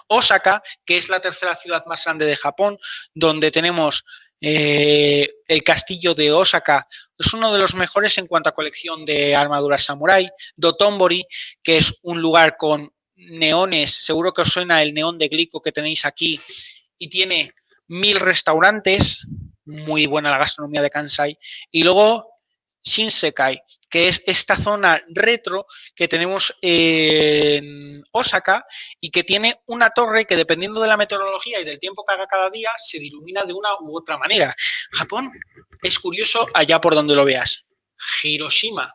Osaka, que es la tercera ciudad más grande de Japón, donde tenemos el castillo de Osaka, es uno de los mejores en cuanto a colección de armaduras samurai. Dotonbori, que es un lugar con neones, seguro que os suena el neón de Glico que tenéis aquí, y tiene 1000 restaurantes, muy buena la gastronomía de Kansai. Y luego Shinsekai, que es esta zona retro que tenemos en Osaka y que tiene una torre que, dependiendo de la meteorología y del tiempo que haga cada día, se ilumina de una u otra manera. Japón es curioso allá por donde lo veas. Hiroshima.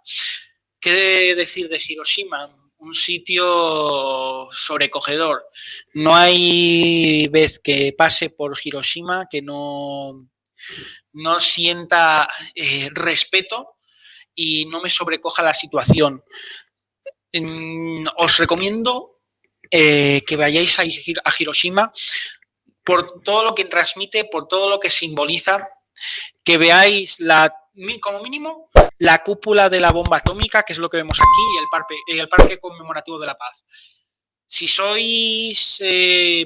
¿Qué decir de Hiroshima? Un sitio sobrecogedor. No hay vez que pase por Hiroshima que no sienta respeto y no me sobrecoja la situación. Os recomiendo que vayáis a Hiroshima por todo lo que transmite, por todo lo que simboliza, que veáis como mínimo la cúpula de la bomba atómica, que es lo que vemos aquí, y el parque conmemorativo de la paz. Si sois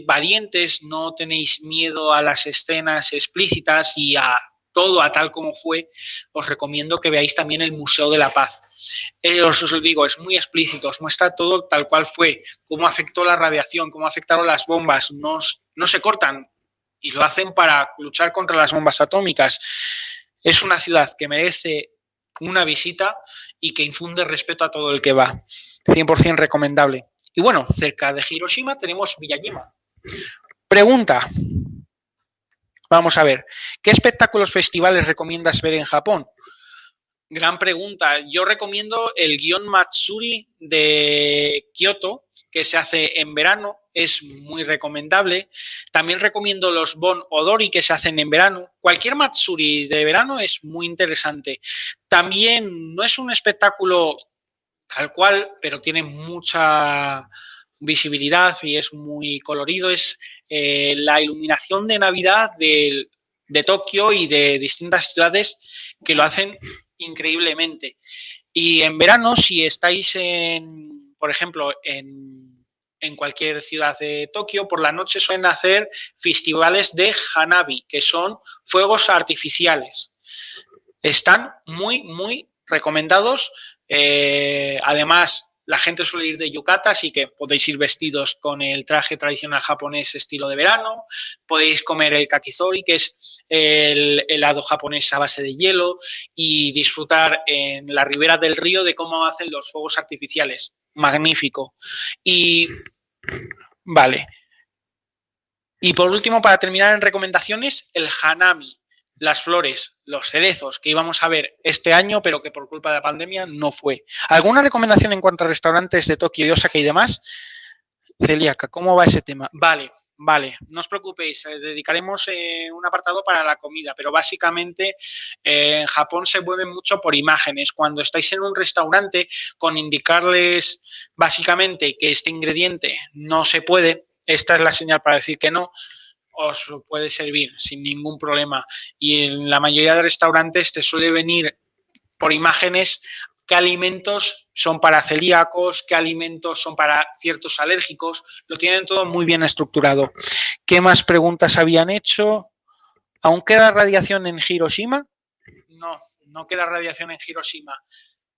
valientes, no tenéis miedo a las escenas explícitas y a todo a tal como fue, os recomiendo que veáis también el Museo de la Paz. Os digo, es muy explícito, os muestra todo tal cual fue, cómo afectó la radiación, cómo afectaron las bombas, no se cortan y lo hacen para luchar contra las bombas atómicas. Es una ciudad que merece una visita y que infunde respeto a todo el que va. 100% recomendable. Y bueno, cerca de Hiroshima tenemos Miyajima. Pregunta. Vamos a ver, ¿qué espectáculos festivales recomiendas ver en Japón? Gran pregunta. Yo recomiendo el Gion Matsuri de Kioto, que se hace en verano, es muy recomendable. También recomiendo los Bon Odori, que se hacen en verano. Cualquier Matsuri de verano es muy interesante. También no es un espectáculo tal cual, pero tiene mucha visibilidad y es muy colorido. Es la iluminación de Navidad de Tokio y de distintas ciudades que lo hacen increíblemente. Y en verano, si estáis por ejemplo, en cualquier ciudad de Tokio, por la noche suelen hacer festivales de Hanabi, que son fuegos artificiales. Están muy, muy recomendados. Además, la gente suele ir de yukata, así que podéis ir vestidos con el traje tradicional japonés estilo de verano. Podéis comer el kakizori, que es el helado japonés a base de hielo, y disfrutar en la ribera del río de cómo hacen los fuegos artificiales. Magnífico. Y vale. Y por último, para terminar en recomendaciones, el hanami, las flores, los cerezos que íbamos a ver este año, pero que por culpa de la pandemia no fue. ¿Alguna recomendación en cuanto a restaurantes de Tokio y Osaka y demás? Celíaca, ¿cómo va ese tema? Vale, Vale, no os preocupéis, dedicaremos un apartado para la comida, pero básicamente en Japón se mueve mucho por imágenes. Cuando estáis en un restaurante, con indicarles básicamente que este ingrediente no se puede, esta es la señal para decir que no, os puede servir sin ningún problema. Y en la mayoría de restaurantes te suele venir por imágenes qué alimentos son para celíacos, qué alimentos son para ciertos alérgicos, lo tienen todo muy bien estructurado. ¿Qué más preguntas habían hecho? ¿Aún queda radiación en Hiroshima? No, no queda radiación en Hiroshima.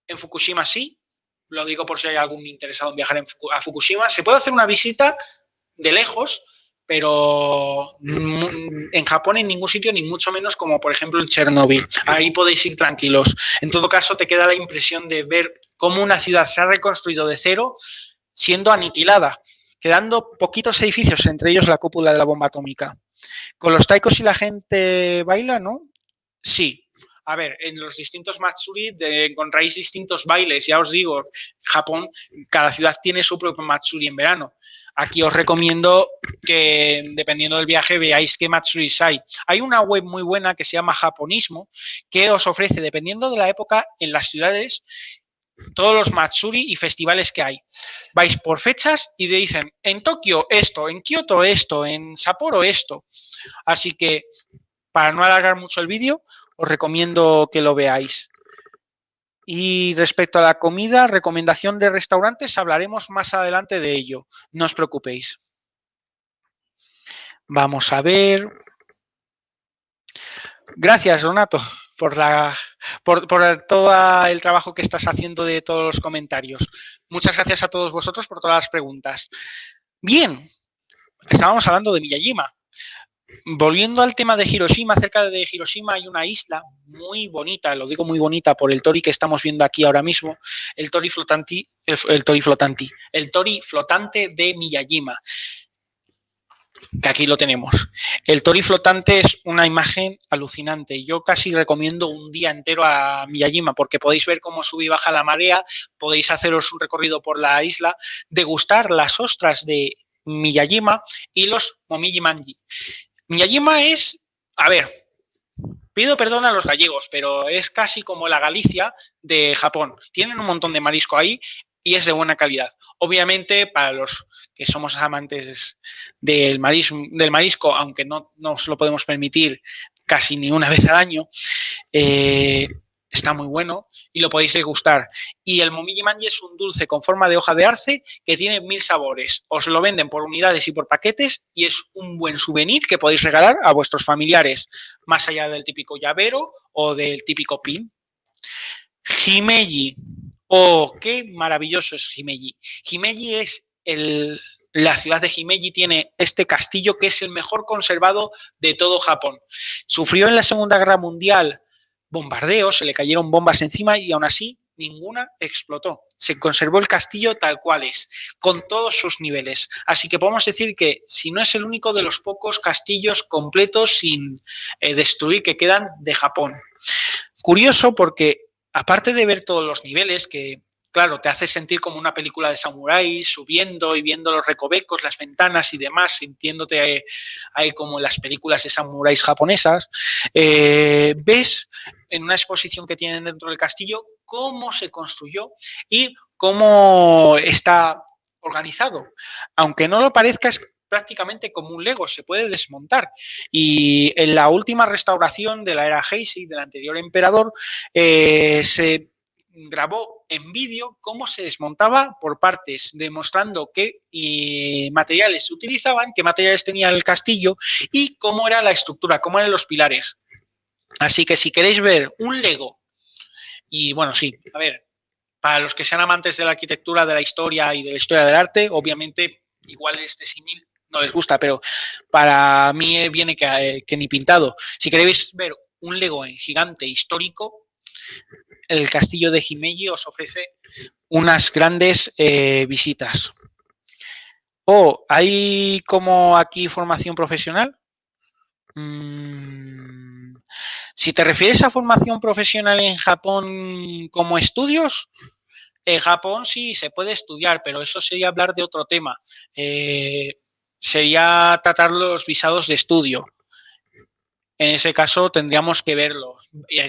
En Fukushima sí, lo digo por si hay algún interesado en viajar a Fukushima. Se puede hacer una visita de lejos, pero en Japón en ningún sitio, ni mucho menos como por ejemplo en Chernóbil. Ahí podéis ir tranquilos. En todo caso, te queda la impresión de ver cómo una ciudad se ha reconstruido de cero siendo aniquilada, quedando poquitos edificios, entre ellos la cúpula de la bomba atómica. Con los taikos y la gente baila, ¿no? Sí. A ver, en los distintos Matsuri encontráis distintos bailes. Ya os digo, Japón, cada ciudad tiene su propio Matsuri en verano. Aquí os recomiendo que, dependiendo del viaje, veáis qué Matsuris hay. Hay una web muy buena que se llama Japonismo, que os ofrece, dependiendo de la época, en las ciudades, todos los Matsuri y festivales que hay. Vais por fechas y te dicen, en Tokio esto, en Kioto esto, en Sapporo esto. Así que, para no alargar mucho el vídeo, os recomiendo que lo veáis. Y respecto a la comida, recomendación de restaurantes, hablaremos más adelante de ello. No os preocupéis. Vamos a ver. Gracias, Donato, por todo el trabajo que estás haciendo de todos los comentarios. Muchas gracias a todos vosotros por todas las preguntas. Bien, estábamos hablando de Miyajima. Volviendo al tema de Hiroshima, cerca de Hiroshima hay una isla muy bonita, lo digo muy bonita por el tori que estamos viendo aquí ahora mismo, el tori flotante de Miyajima, que aquí lo tenemos. El tori flotante es una imagen alucinante. Yo casi recomiendo un día entero a Miyajima porque podéis ver cómo sube y baja la marea, podéis haceros un recorrido por la isla, degustar las ostras de Miyajima y los momiji manji. Miyajima es, a ver, pido perdón a los gallegos, pero es casi como la Galicia de Japón. Tienen un montón de marisco ahí y es de buena calidad. Obviamente, para los que somos amantes del marisco, aunque no nos lo podemos permitir casi ni una vez al año, está muy bueno y lo podéis degustar. Y el momiji manji es un dulce con forma de hoja de arce que tiene 1000 sabores. Os lo venden por unidades y por paquetes y es un buen souvenir que podéis regalar a vuestros familiares, más allá del típico llavero o del típico pin. Himeji. Oh, qué maravilloso es Himeji. Himeji es la ciudad de Himeji tiene este castillo que es el mejor conservado de todo Japón. Sufrió en la Segunda Guerra Mundial bombardeos, se le cayeron bombas encima y aún así ninguna explotó. Se conservó el castillo tal cual es, con todos sus niveles. Así que podemos decir que si no es el único de los pocos castillos completos sin destruir que quedan de Japón. Curioso porque aparte de ver todos los niveles que claro, te hace sentir como una película de samuráis, subiendo y viendo los recovecos, las ventanas y demás, sintiéndote ahí como en las películas de samuráis japonesas. Ves en una exposición que tienen dentro del castillo cómo se construyó y cómo está organizado. Aunque no lo parezca, es prácticamente como un Lego, se puede desmontar. Y en la última restauración de la era Heisei, del anterior emperador, se grabó en vídeo cómo se desmontaba por partes, demostrando qué materiales se utilizaban, qué materiales tenía el castillo y cómo era la estructura, cómo eran los pilares. Así que si queréis ver un Lego, y bueno, sí, a ver, para los que sean amantes de la arquitectura, de la historia y de la historia del arte, obviamente igual este símil no les gusta, pero para mí viene que ni pintado. Si queréis ver un Lego en gigante histórico, el castillo de Himeji os ofrece unas grandes visitas. ¿Hay como aquí formación profesional? Si te refieres a formación profesional en Japón como estudios, en Japón sí se puede estudiar, pero eso sería hablar de otro tema. sería tratar los visados de estudio. En ese caso tendríamos que verlo.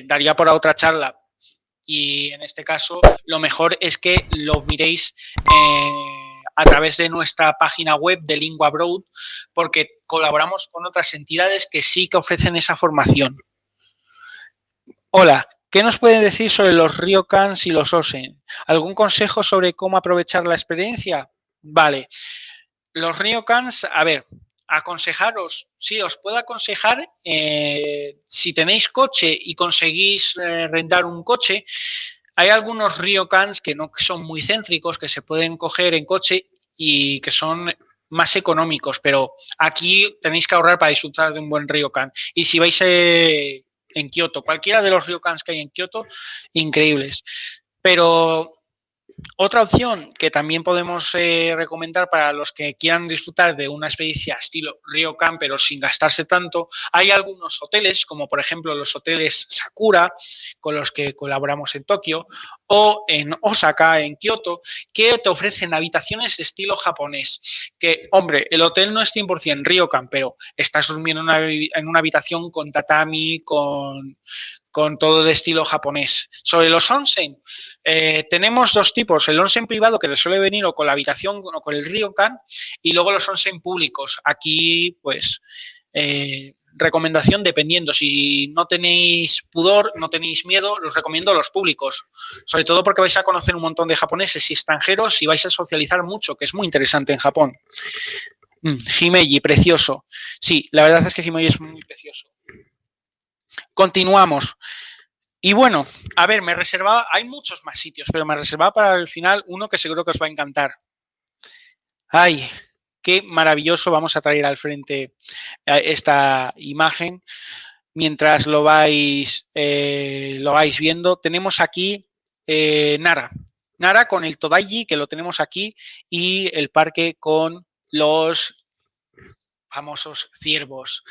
Daría para otra charla. Y en este caso lo mejor es que lo miréis a través de nuestra página web de Lingua Abroad, porque colaboramos con otras entidades que sí que ofrecen esa formación. Hola, ¿qué nos pueden decir sobre los ryokans y los onsen? ¿Algún consejo sobre cómo aprovechar la experiencia? Vale, los ryokans, a ver, aconsejaros, sí, os puedo aconsejar, si tenéis coche y conseguís rentar un coche, hay algunos ryokans que no son muy céntricos, que se pueden coger en coche y que son más económicos, pero aquí tenéis que ahorrar para disfrutar de un buen ryokan. Y si vais en Kioto, cualquiera de los ryokans que hay en Kioto, increíbles. Pero otra opción que también podemos recomendar para los que quieran disfrutar de una experiencia estilo ryokan, pero sin gastarse tanto, hay algunos hoteles, como por ejemplo los hoteles Sakura, con los que colaboramos en Tokio, o en Osaka, en Kioto, que te ofrecen habitaciones de estilo japonés. Que, hombre, el hotel no es 100% ryokan, pero estás durmiendo en una habitación con tatami, con todo de estilo japonés. Sobre los onsen, tenemos dos tipos, el onsen privado que te suele venir o con la habitación o con el ryokan, y luego los onsen públicos. Aquí, pues, recomendación dependiendo. Si no tenéis pudor, no tenéis miedo, os recomiendo los públicos. Sobre todo porque vais a conocer un montón de japoneses y extranjeros y vais a socializar mucho, que es muy interesante en Japón. Himeji, precioso. Sí, la verdad es que Himeji es muy precioso. Continuamos. Y bueno, a ver, me reservaba, hay muchos más sitios, pero me reservaba para el final uno que seguro que os va a encantar. Ay, qué maravilloso, vamos a traer al frente esta imagen. Mientras lo vais viendo, tenemos aquí Nara. Nara con el Todaiji, que lo tenemos aquí, y el parque con los famosos ciervos.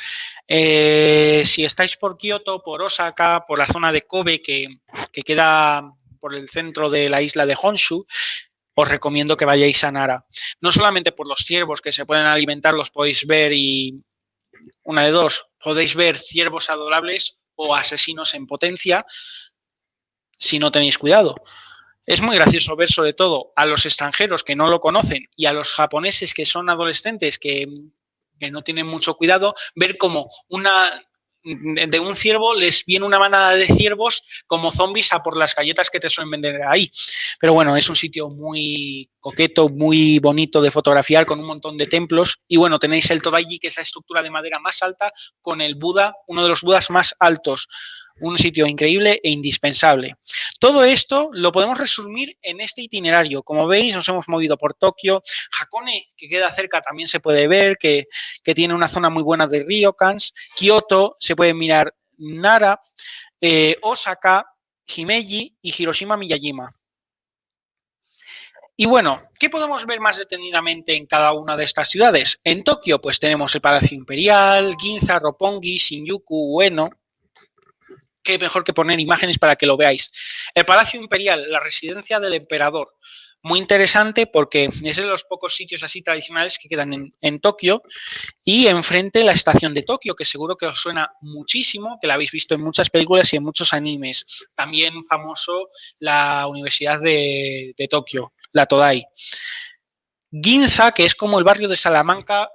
Si estáis por Kioto, por Osaka, por la zona de Kobe, que queda por el centro de la isla de Honshu, os recomiendo que vayáis a Nara. No solamente por los ciervos que se pueden alimentar, los podéis ver y una de dos, podéis ver ciervos adorables o asesinos en potencia si no tenéis cuidado. Es muy gracioso ver sobre todo a los extranjeros que no lo conocen y a los japoneses que son adolescentes que no tienen mucho cuidado, ver como de un ciervo les viene una manada de ciervos como zombies a por las galletas que te suelen vender ahí. Pero bueno, es un sitio muy coqueto, muy bonito de fotografiar, con un montón de templos. Y bueno, tenéis el Todaiji, que es la estructura de madera más alta, con el Buda, uno de los Budas más altos. Un sitio increíble e indispensable. Todo esto lo podemos resumir en este itinerario. Como veis, nos hemos movido por Tokio. Hakone, que queda cerca, también se puede ver, que tiene una zona muy buena de ryokans. Kioto, se puede mirar Nara, Osaka, Himeji y Hiroshima Miyajima. Y bueno, ¿qué podemos ver más detenidamente en cada una de estas ciudades? En Tokio, pues tenemos el Palacio Imperial, Ginza, Roppongi, Shinjuku, Ueno. Qué mejor que poner imágenes para que lo veáis. El Palacio Imperial, la residencia del emperador. Muy interesante porque es de los pocos sitios así tradicionales que quedan en Tokio. Y enfrente la estación de Tokio, que seguro que os suena muchísimo, que la habéis visto en muchas películas y en muchos animes. También famoso la Universidad de Tokio, la Todai. Ginza, que es como el barrio de Salamanca,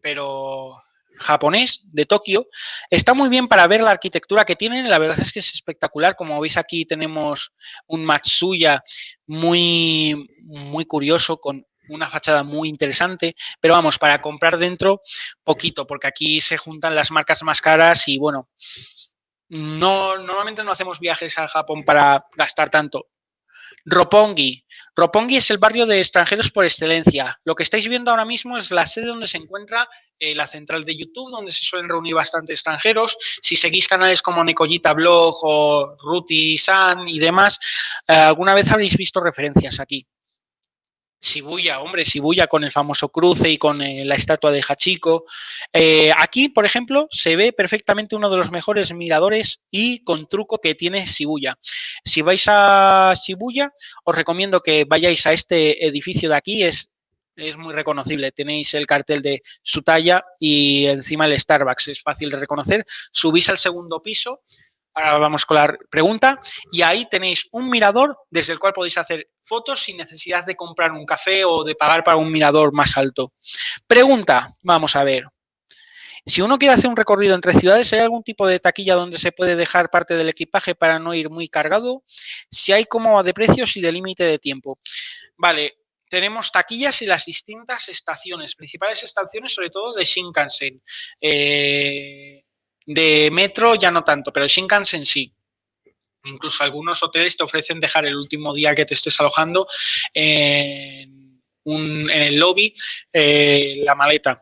pero japonés, de Tokio, está muy bien para ver la arquitectura que tienen. La verdad es que es espectacular. Como veis, aquí tenemos un Matsuya muy, muy curioso, con una fachada muy interesante, pero vamos, para comprar dentro, poquito, porque aquí se juntan las marcas más caras y bueno, normalmente no hacemos viajes a Japón para gastar tanto. Roppongi. Roppongi es el barrio de extranjeros por excelencia. Lo que estáis viendo ahora mismo es la sede donde se encuentra la central de YouTube, donde se suelen reunir bastantes extranjeros. Si seguís canales como Nekoyita Blog o Ruti-san y demás, alguna vez habréis visto referencias aquí. Shibuya, hombre, Shibuya con el famoso cruce y con la estatua de Hachiko. Aquí, por ejemplo, se ve perfectamente uno de los mejores miradores y con truco que tiene Shibuya. Si vais a Shibuya, os recomiendo que vayáis a este edificio de aquí, es es muy reconocible. Tenéis el cartel de su talla y encima el Starbucks, es fácil de reconocer. Subís al segundo piso, ahora vamos con la pregunta, y ahí tenéis un mirador desde el cual podéis hacer fotos sin necesidad de comprar un café o de pagar para un mirador más alto. Pregunta, vamos a ver. Si uno quiere hacer un recorrido entre ciudades, ¿hay algún tipo de taquilla donde se puede dejar parte del equipaje para no ir muy cargado? Si hay, ¿cómo va de precios y de límite de tiempo? Vale, tenemos taquillas en las distintas estaciones, principales estaciones, sobre todo de Shinkansen. De metro ya no tanto, pero Shinkansen sí. Incluso algunos hoteles te ofrecen dejar el último día que te estés alojando en el lobby la maleta.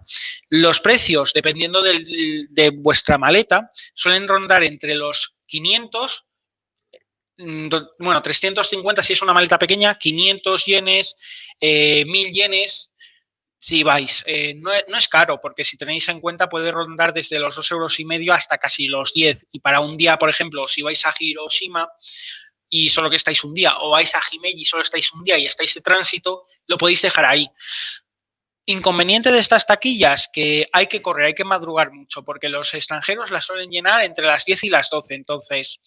Los precios, dependiendo de vuestra maleta, suelen rondar entre los 500, bueno, 350 si es una maleta pequeña, 500 yenes, 1000 yenes, si vais. No es caro, porque si tenéis en cuenta puede rondar desde los 2,5 € hasta casi los 10. Y para un día, por ejemplo, si vais a Hiroshima y solo que estáis un día, o vais a Himeji y solo estáis un día y estáis de tránsito, lo podéis dejar ahí. Inconveniente de estas taquillas, que hay que correr, hay que madrugar mucho, porque los extranjeros las suelen llenar entre las 10 y las 12. Entonces,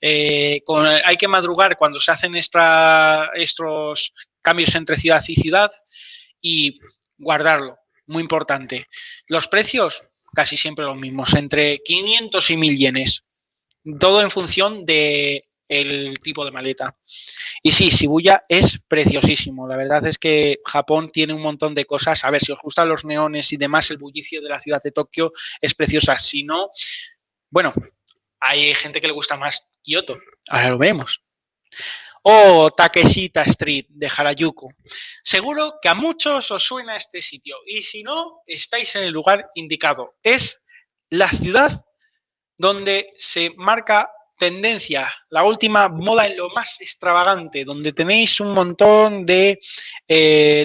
hay que madrugar cuando se hacen estos cambios entre ciudad y ciudad y guardarlo, muy importante. Los precios, casi siempre los mismos, entre 500 y 1000 yenes, todo en función del tipo de maleta. Y sí, Shibuya es preciosísimo. La verdad es que Japón tiene un montón de cosas. A ver, si os gustan los neones y demás, el bullicio de la ciudad de Tokio es preciosa. Si no, bueno, hay gente que le gusta más Kioto. Ahora lo vemos. O Takeshita Street de Harajuku. Seguro que a muchos os suena este sitio. Y si no, estáis en el lugar indicado. Es la ciudad donde se marca tendencia, la última moda en lo más extravagante, donde tenéis un montón de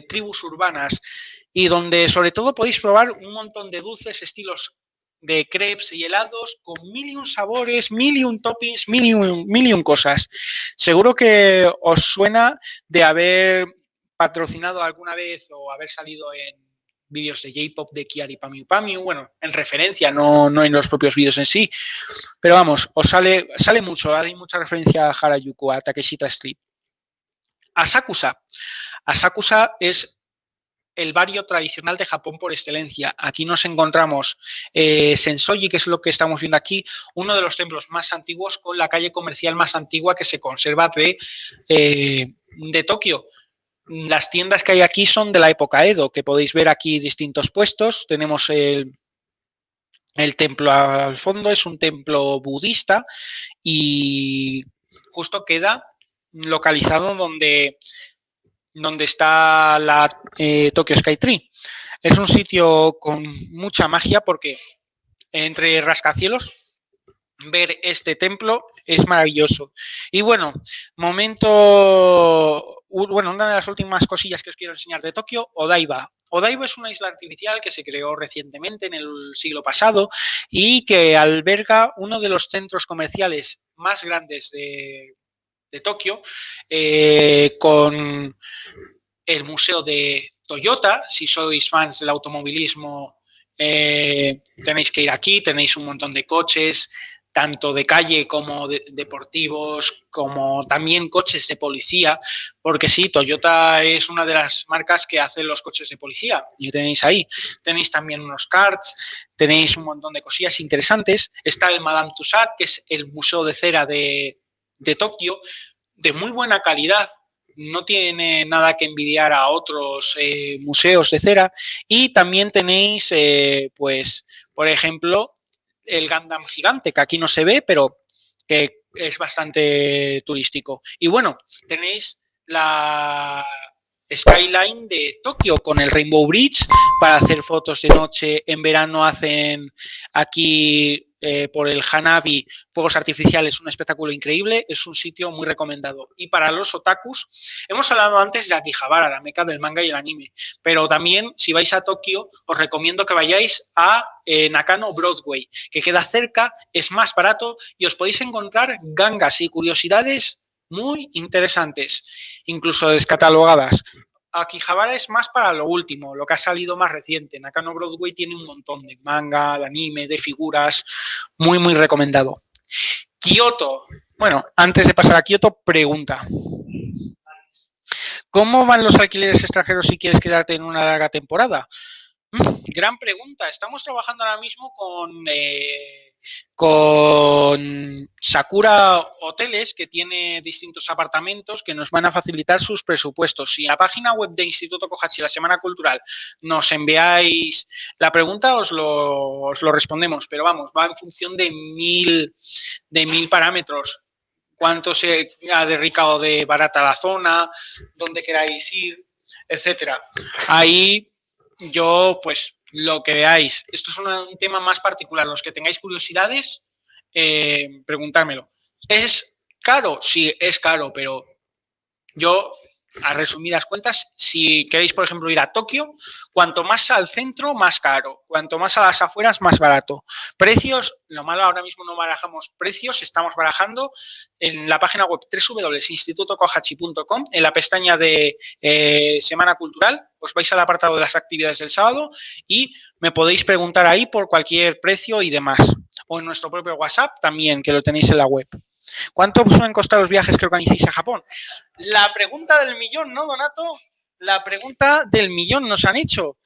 tribus urbanas y donde sobre todo podéis probar un montón de dulces estilos de crepes y helados con 1001 sabores, 1001 toppings, 1001 cosas. Seguro que os suena de haber patrocinado alguna vez o haber salido en vídeos de J-pop de Kiari Pamiu Pamiu, bueno, en referencia, no en los propios vídeos en sí, pero vamos, os sale mucho, hay mucha referencia a Harajuku, a Takeshita Street. Asakusa. Asakusa es el barrio tradicional de Japón por excelencia. Aquí nos encontramos Sensoji, que es lo que estamos viendo aquí, uno de los templos más antiguos con la calle comercial más antigua que se conserva de Tokio. Las tiendas que hay aquí son de la época Edo, que podéis ver aquí distintos puestos. Tenemos el templo al fondo, es un templo budista y justo queda localizado donde está la Tokyo Skytree. Es un sitio con mucha magia porque entre rascacielos ver este templo es maravilloso. Y bueno, una de las últimas cosillas que os quiero enseñar de Tokio, Odaiba. Odaiba es una isla artificial que se creó recientemente en el siglo pasado y que alberga uno de los centros comerciales más grandes de Tokio, con el museo de Toyota. Si sois fans del automovilismo, tenéis que ir aquí, tenéis un montón de coches, tanto de calle como deportivos, como también coches de policía, porque sí, Toyota es una de las marcas que hace los coches de policía, y tenéis ahí. Tenéis también unos karts, tenéis un montón de cosillas interesantes. Está el Madame Tussauds, que es el museo de cera de Tokio, de muy buena calidad, no tiene nada que envidiar a otros museos de cera. Y también tenéis, pues, por ejemplo, el Gundam gigante, que aquí no se ve, pero que es bastante turístico. Y bueno, tenéis la skyline de Tokio con el Rainbow Bridge para hacer fotos de noche. En verano hacen aquí por el Hanabi fuegos artificiales, un espectáculo increíble. Es un sitio muy recomendado. Y para los otakus, hemos hablado antes de Akihabara, la meca del manga y el anime, pero también si vais a Tokio os recomiendo que vayáis a Nakano Broadway, que queda cerca, es más barato y os podéis encontrar gangas y curiosidades muy interesantes, incluso descatalogadas. Akihabara es más para lo último, lo que ha salido más reciente. Nakano Broadway tiene un montón de manga, de anime, de figuras, muy, muy recomendado. Kioto. Bueno, antes de pasar a Kioto, pregunta. ¿Cómo van los alquileres extranjeros si quieres quedarte en una larga temporada? Gran pregunta. Estamos trabajando ahora mismo con Sakura Hoteles, que tiene distintos apartamentos que nos van a facilitar sus presupuestos. Si a la página web de Instituto Kohachi, la Semana Cultural, nos enviáis la pregunta, os lo respondemos. Pero vamos, va en función de mil parámetros. Cuánto se ha dedicado de barata la zona, dónde queráis ir, etcétera. Ahí yo, pues, lo que veáis. Esto es un tema más particular. Los que tengáis curiosidades, preguntármelo. ¿Es caro? Sí, es caro, pero yo, a resumidas cuentas, si queréis, por ejemplo, ir a Tokio, cuanto más al centro, más caro. Cuanto más a las afueras, más barato. Precios, lo malo ahora mismo no barajamos precios, estamos barajando en la página web www.institutokohachi.com, en la pestaña de Semana Cultural, os vais al apartado de las actividades del sábado y me podéis preguntar ahí por cualquier precio y demás. O en nuestro propio WhatsApp también, que lo tenéis en la web. ¿Cuánto suelen costar los viajes que organizáis a Japón? La pregunta del millón, ¿no, Donato? La pregunta del millón nos han hecho.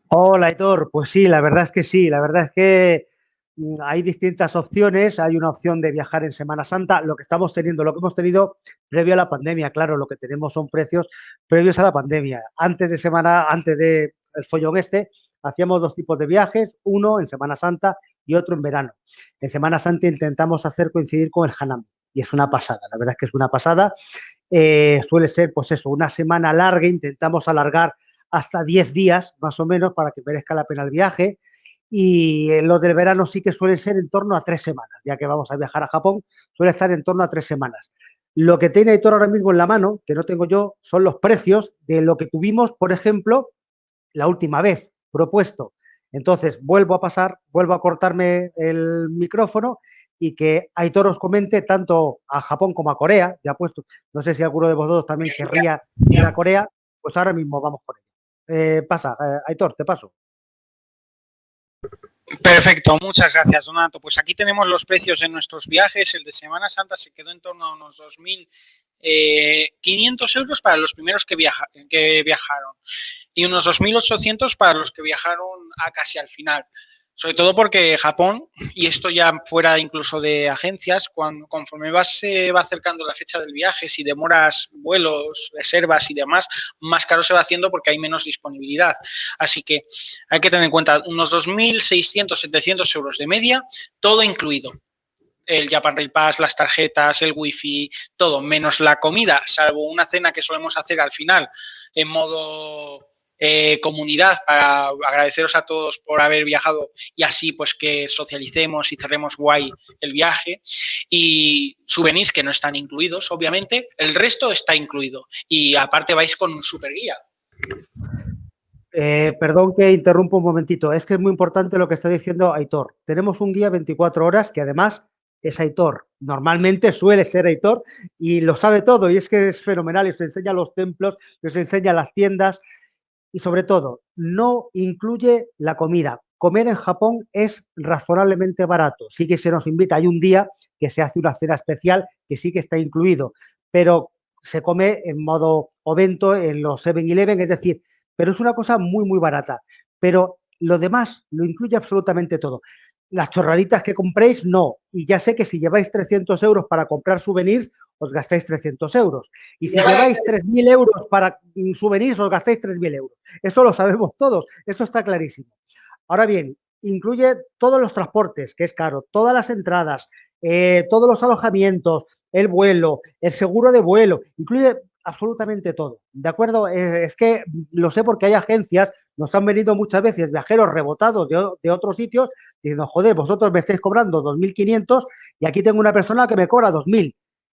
Hola, Aitor. Pues sí, la verdad es que sí. La verdad es que hay distintas opciones. Hay una opción de viajar en Semana Santa. Lo que hemos tenido previo a la pandemia, claro, lo que tenemos son precios previos a la pandemia. Antes de el follón hacíamos dos tipos de viajes, uno en Semana Santa y otro en verano. En Semana Santa intentamos hacer coincidir con el Hanami y es una pasada. La verdad es que es una pasada. Suele ser, pues eso, una semana larga. Intentamos alargar hasta 10 días, más o menos, para que merezca la pena el viaje. Y los del verano sí que suelen ser en torno a 3 semanas, ya que vamos a viajar a Japón, suele estar en torno a 3 semanas. Lo que tiene Aitor ahora mismo en la mano, que no tengo yo, son los precios de lo que tuvimos, por ejemplo, la última vez propuesto. Entonces, vuelvo a cortarme el micrófono y que Aitor os comente tanto a Japón como a Corea. Ya puesto, no sé si alguno de vosotros también querría ir a Corea, pues ahora mismo vamos con ello. Aitor, te paso. Perfecto, muchas gracias, Donato. Pues aquí tenemos los precios de nuestros viajes. El de Semana Santa se quedó en torno a unos 2.500 euros para los primeros que viajaron y unos 2.800 para los que viajaron a casi al final. Sobre todo porque Japón, y esto ya fuera incluso de agencias, conforme se va acercando la fecha del viaje, si demoras vuelos, reservas y demás, más caro se va haciendo porque hay menos disponibilidad. Así que hay que tener en cuenta unos 2.600, 700 euros de media, todo incluido. El Japan Rail Pass, las tarjetas, el wifi, todo, menos la comida, salvo una cena que solemos hacer al final en modo comunidad para agradeceros a todos por haber viajado y así pues que socialicemos y cerremos guay el viaje, y souvenirs que no están incluidos, obviamente, el resto está incluido y aparte vais con un super guía. Perdón que interrumpo un momentito, es que es muy importante lo que está diciendo Aitor. Tenemos un guía 24 horas que además es Aitor. Normalmente suele ser Aitor y lo sabe todo y es que es fenomenal. Y os enseña los templos, os enseña las tiendas y sobre todo no incluye la comida. Comer en Japón es razonablemente barato. Sí que se nos invita, hay un día que se hace una cena especial que sí que está incluido, pero se come en modo ovento en los 7-Eleven, es decir, pero es una cosa muy, muy barata. Pero lo demás lo incluye absolutamente todo. Las chorraditas que compréis, no. Y ya sé que si lleváis 300 euros para comprar souvenirs, os gastáis 300 euros. Y si lleváis 3.000 euros para souvenirs, os gastáis 3.000 euros. Eso lo sabemos todos, eso está clarísimo. Ahora bien, incluye todos los transportes, que es caro, todas las entradas, todos los alojamientos, el vuelo, el seguro de vuelo, incluye absolutamente todo, ¿de acuerdo? Es que lo sé porque hay agencias, nos han venido muchas veces viajeros rebotados de otros sitios diciendo, joder, vosotros me estáis cobrando 2.500 y aquí tengo una persona que me cobra 2.000.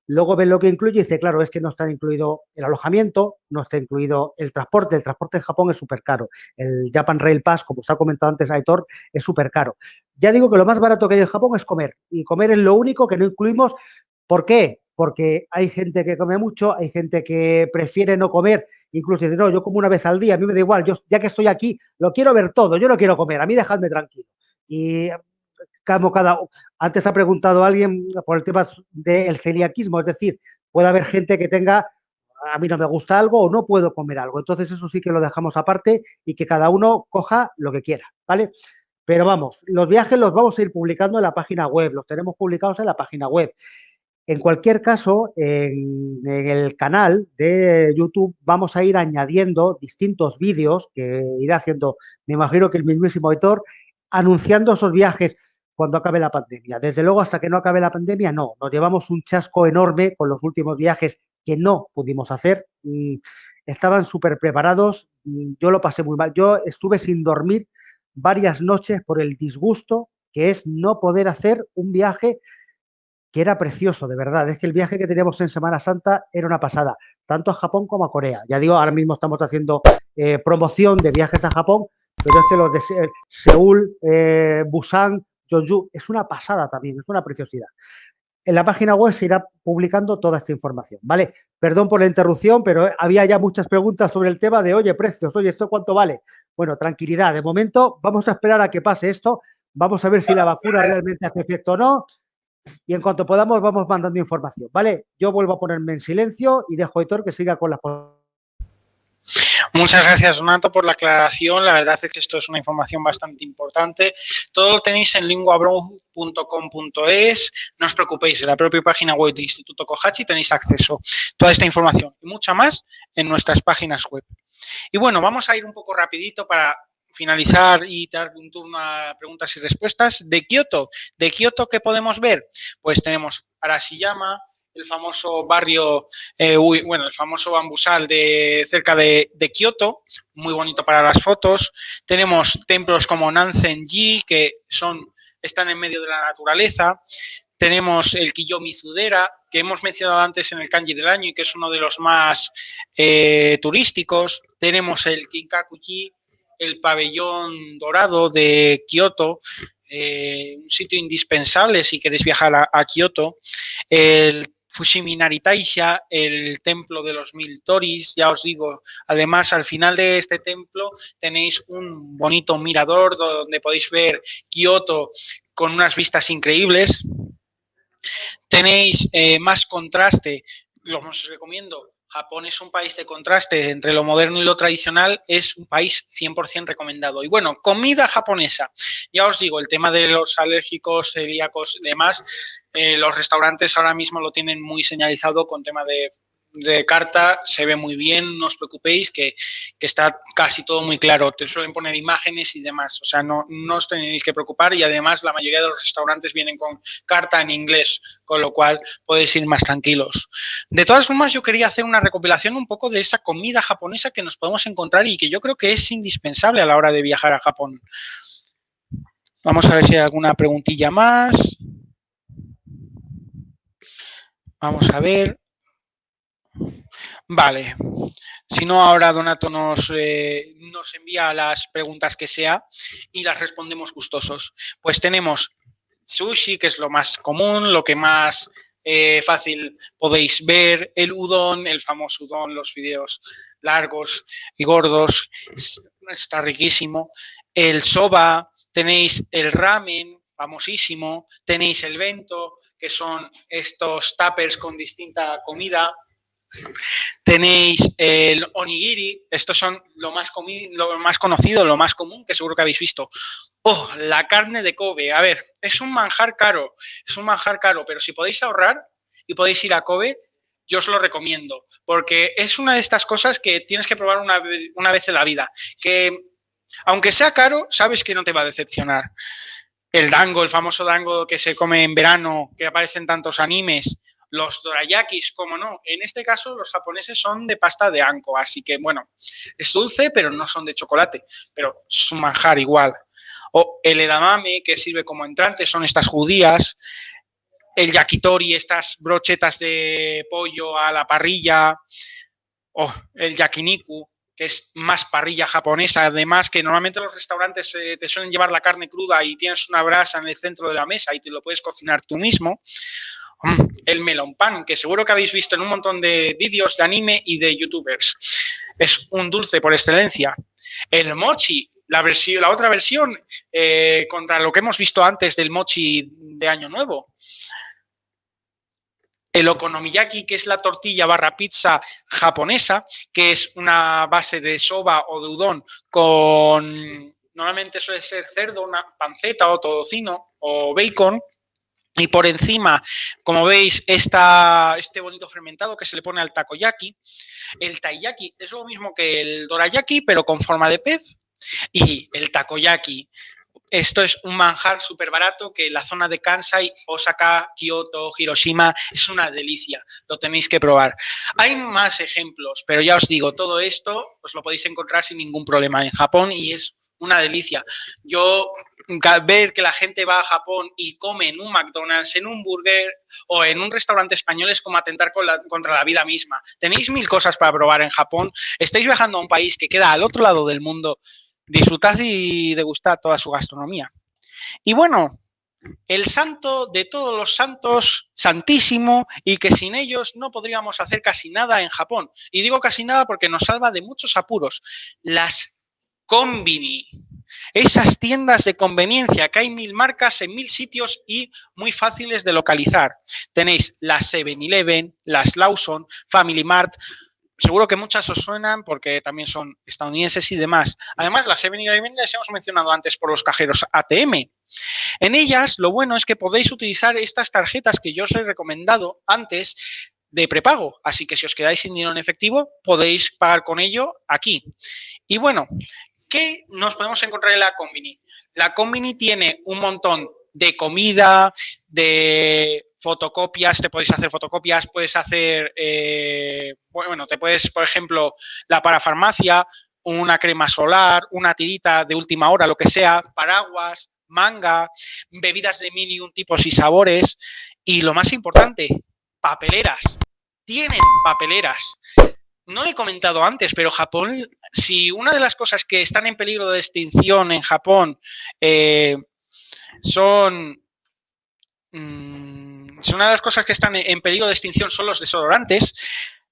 Luego ven lo que incluye y dice, claro, es que no está incluido el alojamiento, no está incluido el transporte en Japón es súper caro. El Japan Rail Pass, como os ha comentado antes Aitor, es súper caro. Ya digo que lo más barato que hay en Japón es comer, y comer es lo único que no incluimos. ¿Por qué? porque hay gente que come mucho, hay gente que prefiere no comer, incluso dice, no, yo como una vez al día, a mí me da igual, yo ya que estoy aquí, lo quiero ver todo, yo no quiero comer, a mí dejadme tranquilo. Y como antes ha preguntado alguien por el tema del celiaquismo, es decir, puede haber gente que tenga, a mí no me gusta algo o no puedo comer algo, entonces eso sí que lo dejamos aparte y que cada uno coja lo que quiera, ¿vale? Pero vamos, los viajes los vamos a ir publicando en la página web, los tenemos publicados en la página web. En cualquier caso, en el canal de YouTube vamos a ir añadiendo distintos vídeos que irá haciendo, me imagino que el mismísimo Héctor, anunciando esos viajes cuando acabe la pandemia. Desde luego, hasta que no acabe la pandemia, no. Nos llevamos un chasco enorme con los últimos viajes que no pudimos hacer. Estaban súper preparados. Yo lo pasé muy mal. Yo estuve sin dormir varias noches por el disgusto que es no poder hacer un viaje que era precioso, de verdad. Es que el viaje que teníamos en Semana Santa era una pasada, tanto a Japón como a Corea. Ya digo, ahora mismo estamos haciendo promoción de viajes a Japón, pero es que los de Seúl, Busan, Jeonju, es una pasada también, es una preciosidad. En la página web se irá publicando toda esta información, ¿vale? Perdón por la interrupción, pero había ya muchas preguntas sobre el tema de, oye, precios, oye, ¿esto cuánto vale? Bueno, tranquilidad, de momento vamos a esperar a que pase esto, vamos a ver si la vacuna realmente hace efecto o no, y en cuanto podamos vamos mandando información, ¿vale? Yo vuelvo a ponerme en silencio y dejo a Héctor que siga con las... Muchas gracias, Donato, por la aclaración. La verdad es que esto es una información bastante importante. Todo lo tenéis en linguabrow.com.es. No os preocupéis, en la propia página web de Instituto Kohachi tenéis acceso a toda esta información y mucha más en nuestras páginas web. Y bueno, vamos a ir un poco rapidito para finalizar y dar un turno a preguntas y respuestas. De Kioto, ¿qué podemos ver? Pues tenemos Arashiyama, el famoso barrio, el famoso bambusal de cerca de Kioto, muy bonito para las fotos. Tenemos templos como Nanzenji, que están en medio de la naturaleza. Tenemos el Kiyomi-Zudera, que hemos mencionado antes en el kanji del año y que es uno de los más turísticos. Tenemos el Kinkaku-ji, el pabellón dorado de Kioto, un sitio indispensable si queréis viajar a Kioto. El Fushimi Naritaisha, el templo de los 1000 toris, ya os digo, además al final de este templo tenéis un bonito mirador donde podéis ver Kioto con unas vistas increíbles. Tenéis más contraste, os recomiendo. Japón es un país de contraste entre lo moderno y lo tradicional, es un país 100% recomendado. Y bueno, comida japonesa. Ya os digo, el tema de los alérgicos, celíacos y demás, los restaurantes ahora mismo lo tienen muy señalizado con tema de carta, se ve muy bien, no os preocupéis, que está casi todo muy claro. Te suelen poner imágenes y demás, o sea, no os tenéis que preocupar y además la mayoría de los restaurantes vienen con carta en inglés, con lo cual podéis ir más tranquilos. De todas formas, yo quería hacer una recopilación un poco de esa comida japonesa que nos podemos encontrar y que yo creo que es indispensable a la hora de viajar a Japón. Vamos a ver si hay alguna preguntilla más. Vamos a ver. Vale, si no ahora Donato nos envía las preguntas que sea y las respondemos gustosos. Pues tenemos sushi, que es lo más común, lo que más fácil podéis ver, el udon, el famoso udon, los videos largos y gordos, está riquísimo, el soba, tenéis el ramen, famosísimo, tenéis el bento, que son estos tuppers con distinta comida. Tenéis el onigiri, estos son lo más conocido, lo más común, que seguro que habéis visto. Oh, la carne de Kobe. A ver, es un manjar caro, pero si podéis ahorrar y podéis ir a Kobe, yo os lo recomiendo, porque es una de estas cosas que tienes que probar una vez en la vida, que aunque sea caro, sabes que no te va a decepcionar. El dango, el famoso dango que se come en verano, que aparece en tantos animes, los dorayakis, como no. En este caso, los japoneses son de pasta de anko, así que, bueno, es dulce, pero no son de chocolate, pero es un manjar igual. O el edamame, que sirve como entrante, son estas judías. El yakitori, estas brochetas de pollo a la parrilla. O el yakiniku, que es más parrilla japonesa, además que normalmente los restaurantes te suelen llevar la carne cruda y tienes una brasa en el centro de la mesa y te lo puedes cocinar tú mismo. El melón pan, que seguro que habéis visto en un montón de vídeos de anime y de youtubers. Es un dulce por excelencia. El mochi, la otra versión, contra lo que hemos visto antes del mochi de Año Nuevo. El okonomiyaki, que es la tortilla barra pizza japonesa, que es una base de soba o de udon con, normalmente suele ser cerdo, una panceta o tocino o bacon, y por encima, como veis, este bonito fermentado que se le pone al takoyaki. El taiyaki es lo mismo que el dorayaki, pero con forma de pez. Y el takoyaki, esto es un manjar súper barato que en la zona de Kansai, Osaka, Kioto, Hiroshima, es una delicia. Lo tenéis que probar. Hay más ejemplos, pero ya os digo, todo esto os lo podéis encontrar sin ningún problema en Japón y es una delicia. Yo ver que la gente va a Japón y come en un McDonald's, en un burger o en un restaurante español es como atentar contra la vida misma. Tenéis 1000 cosas para probar en Japón. Estáis viajando a un país que queda al otro lado del mundo. Disfrutad y degustad toda su gastronomía. Y bueno, el santo de todos los santos, santísimo, y que sin ellos no podríamos hacer casi nada en Japón. Y digo casi nada porque nos salva de muchos apuros. Las Konbini. Esas tiendas de conveniencia, que hay 1000 marcas en 1000 sitios y muy fáciles de localizar. Tenéis las 7-Eleven, las Lawson, Family Mart. Seguro que muchas os suenan porque también son estadounidenses y demás. Además, las 7-Eleven les hemos mencionado antes por los cajeros ATM. En ellas, lo bueno es que podéis utilizar estas tarjetas que yo os he recomendado antes de prepago. Así que si os quedáis sin dinero en efectivo, podéis pagar con ello aquí. Y bueno, ¿qué nos podemos encontrar en la Konbini? La Konbini tiene un montón de comida, de fotocopias, te podéis hacer fotocopias, puedes hacer, bueno, te puedes, por ejemplo, la parafarmacia, una crema solar, una tirita de última hora, lo que sea, paraguas, manga, bebidas de 1000 y un tipos y sabores y lo más importante, papeleras. Tienen papeleras. No lo he comentado antes, pero Japón, si una de las cosas que están en peligro de extinción en Japón son una de las cosas que están en peligro de extinción son los desodorantes.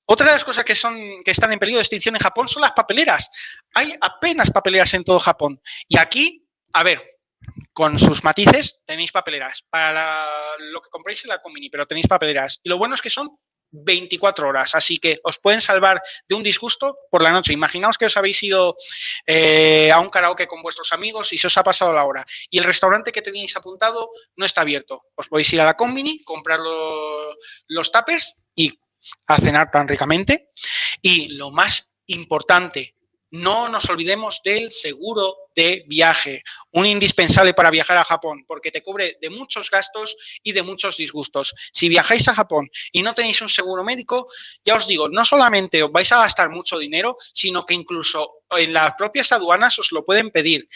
Otra de las cosas que están en peligro de extinción en Japón son las papeleras. Hay apenas papeleras en todo Japón. Y aquí, a ver, con sus matices, tenéis papeleras. Para lo que compréis en la Konbini, pero tenéis papeleras. Y lo bueno es que son 24 horas, así que os pueden salvar de un disgusto por la noche. Imaginaos que os habéis ido a un karaoke con vuestros amigos y se os ha pasado la hora y el restaurante que teníais apuntado no está abierto. Os podéis ir a la Konbini, comprar los tuppers y a cenar tan ricamente. Y lo más importante, no nos olvidemos del seguro de viaje, un indispensable para viajar a Japón, porque te cubre de muchos gastos y de muchos disgustos. Si viajáis a Japón y no tenéis un seguro médico, ya os digo, no solamente os vais a gastar mucho dinero, sino que incluso en las propias aduanas os lo pueden pedir.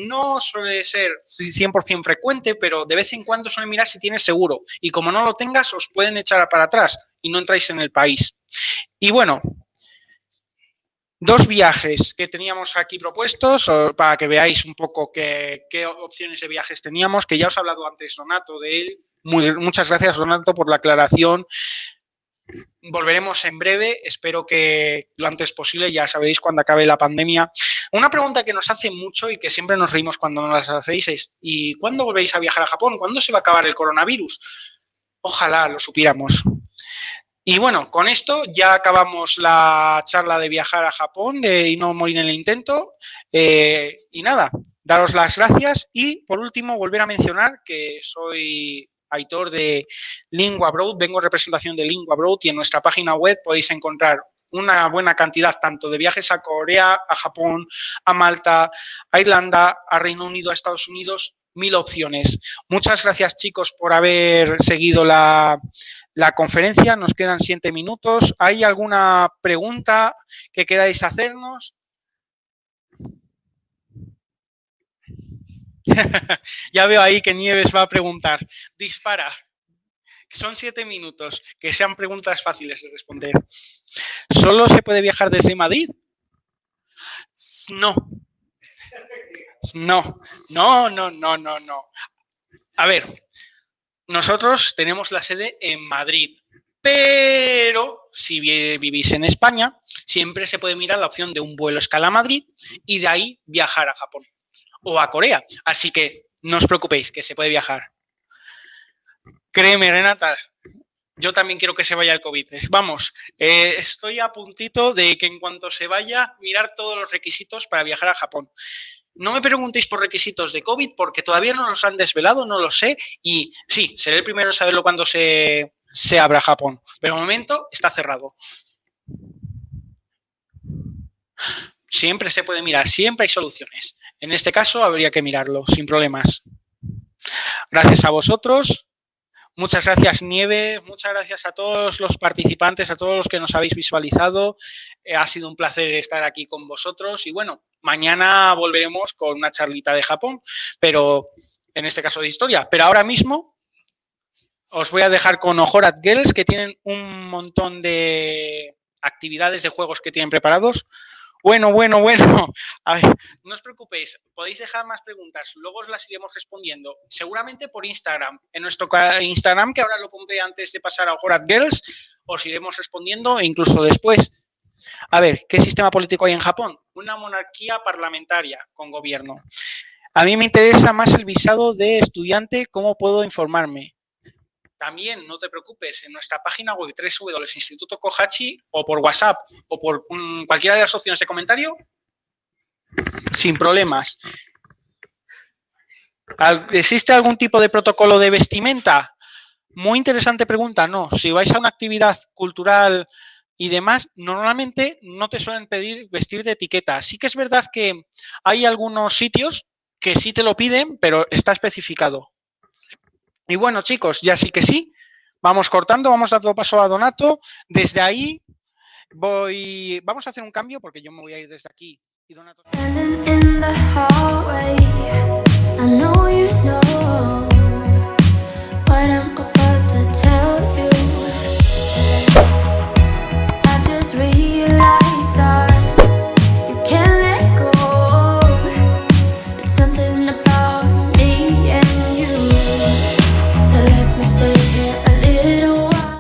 No suele ser 100% frecuente, pero de vez en cuando suelen mirar si tienes seguro. Y como no lo tengas, os pueden echar para atrás y no entráis en el país. Y bueno, 2 viajes que teníamos aquí propuestos para que veáis un poco qué opciones de viajes teníamos, que ya os ha hablado antes Donato de él. Muchas gracias, Donato, por la aclaración. Volveremos en breve, espero que lo antes posible, ya sabéis, cuando acabe la pandemia. Una pregunta que nos hace mucho y que siempre nos reímos cuando nos las hacéis es ¿y cuándo volvéis a viajar a Japón? ¿Cuándo se va a acabar el coronavirus? Ojalá lo supiéramos. Y bueno, con esto ya acabamos la charla de viajar a Japón y no morir en el intento. Y nada, daros las gracias y por último volver a mencionar que soy Aitor de Lingua Abroad, vengo en representación de Lingua Abroad y en nuestra página web podéis encontrar una buena cantidad tanto de viajes a Corea, a Japón, a Malta, a Irlanda, a Reino Unido, a Estados Unidos, 1000 opciones. Muchas gracias, chicos, por haber seguido la conferencia. Nos quedan 7 minutos. ¿Hay alguna pregunta que queráis hacernos? Ya veo ahí que Nieves va a preguntar. Dispara. Son 7 minutos. Que sean preguntas fáciles de responder. ¿Solo se puede viajar desde Madrid? No. No. A ver, Nosotros tenemos la sede en Madrid, pero si vivís en España, siempre se puede mirar la opción de un vuelo escala a Madrid y de ahí viajar a Japón o a Corea. Así que no os preocupéis, que se puede viajar. Créeme, Renata, yo también quiero que se vaya el COVID. Vamos, estoy a puntito de que en cuanto se vaya, mirar todos los requisitos para viajar a Japón. No me preguntéis por requisitos de COVID porque todavía no los han desvelado, no lo sé. Y sí, seré el primero en saberlo cuando se abra Japón. Pero de momento está cerrado. Siempre se puede mirar, siempre hay soluciones. En este caso habría que mirarlo sin problemas. Gracias a vosotros. Muchas gracias, Nieve. Muchas gracias a todos los participantes, a todos los que nos habéis visualizado. Ha sido un placer estar aquí con vosotros. Y bueno, mañana volveremos con una charlita de Japón, pero en este caso de historia. Pero ahora mismo os voy a dejar con Ojorat Girls, que tienen un montón de actividades de juegos que tienen preparados. Bueno. A ver, no os preocupéis, podéis dejar más preguntas, luego os las iremos respondiendo, seguramente por Instagram. En nuestro Instagram, que ahora lo pondré antes de pasar a Ojorat Girls, os iremos respondiendo e incluso después. A ver, ¿qué sistema político hay en Japón? Una monarquía parlamentaria con gobierno. A mí me interesa más el visado de estudiante, ¿cómo puedo informarme? También, no te preocupes, en nuestra página web www.instituto Kohachi o por WhatsApp o por cualquiera de las opciones de comentario, sin problemas. ¿Existe algún tipo de protocolo de vestimenta? Muy interesante pregunta, no. Si vais a una actividad cultural y demás, normalmente no te suelen pedir vestir de etiqueta. Sí que es verdad que hay algunos sitios que sí te lo piden, pero está especificado. Y bueno, chicos, ya sí que sí, vamos cortando, vamos dando paso a Donato. Desde ahí vamos a hacer un cambio porque yo me voy a ir desde aquí y Donato...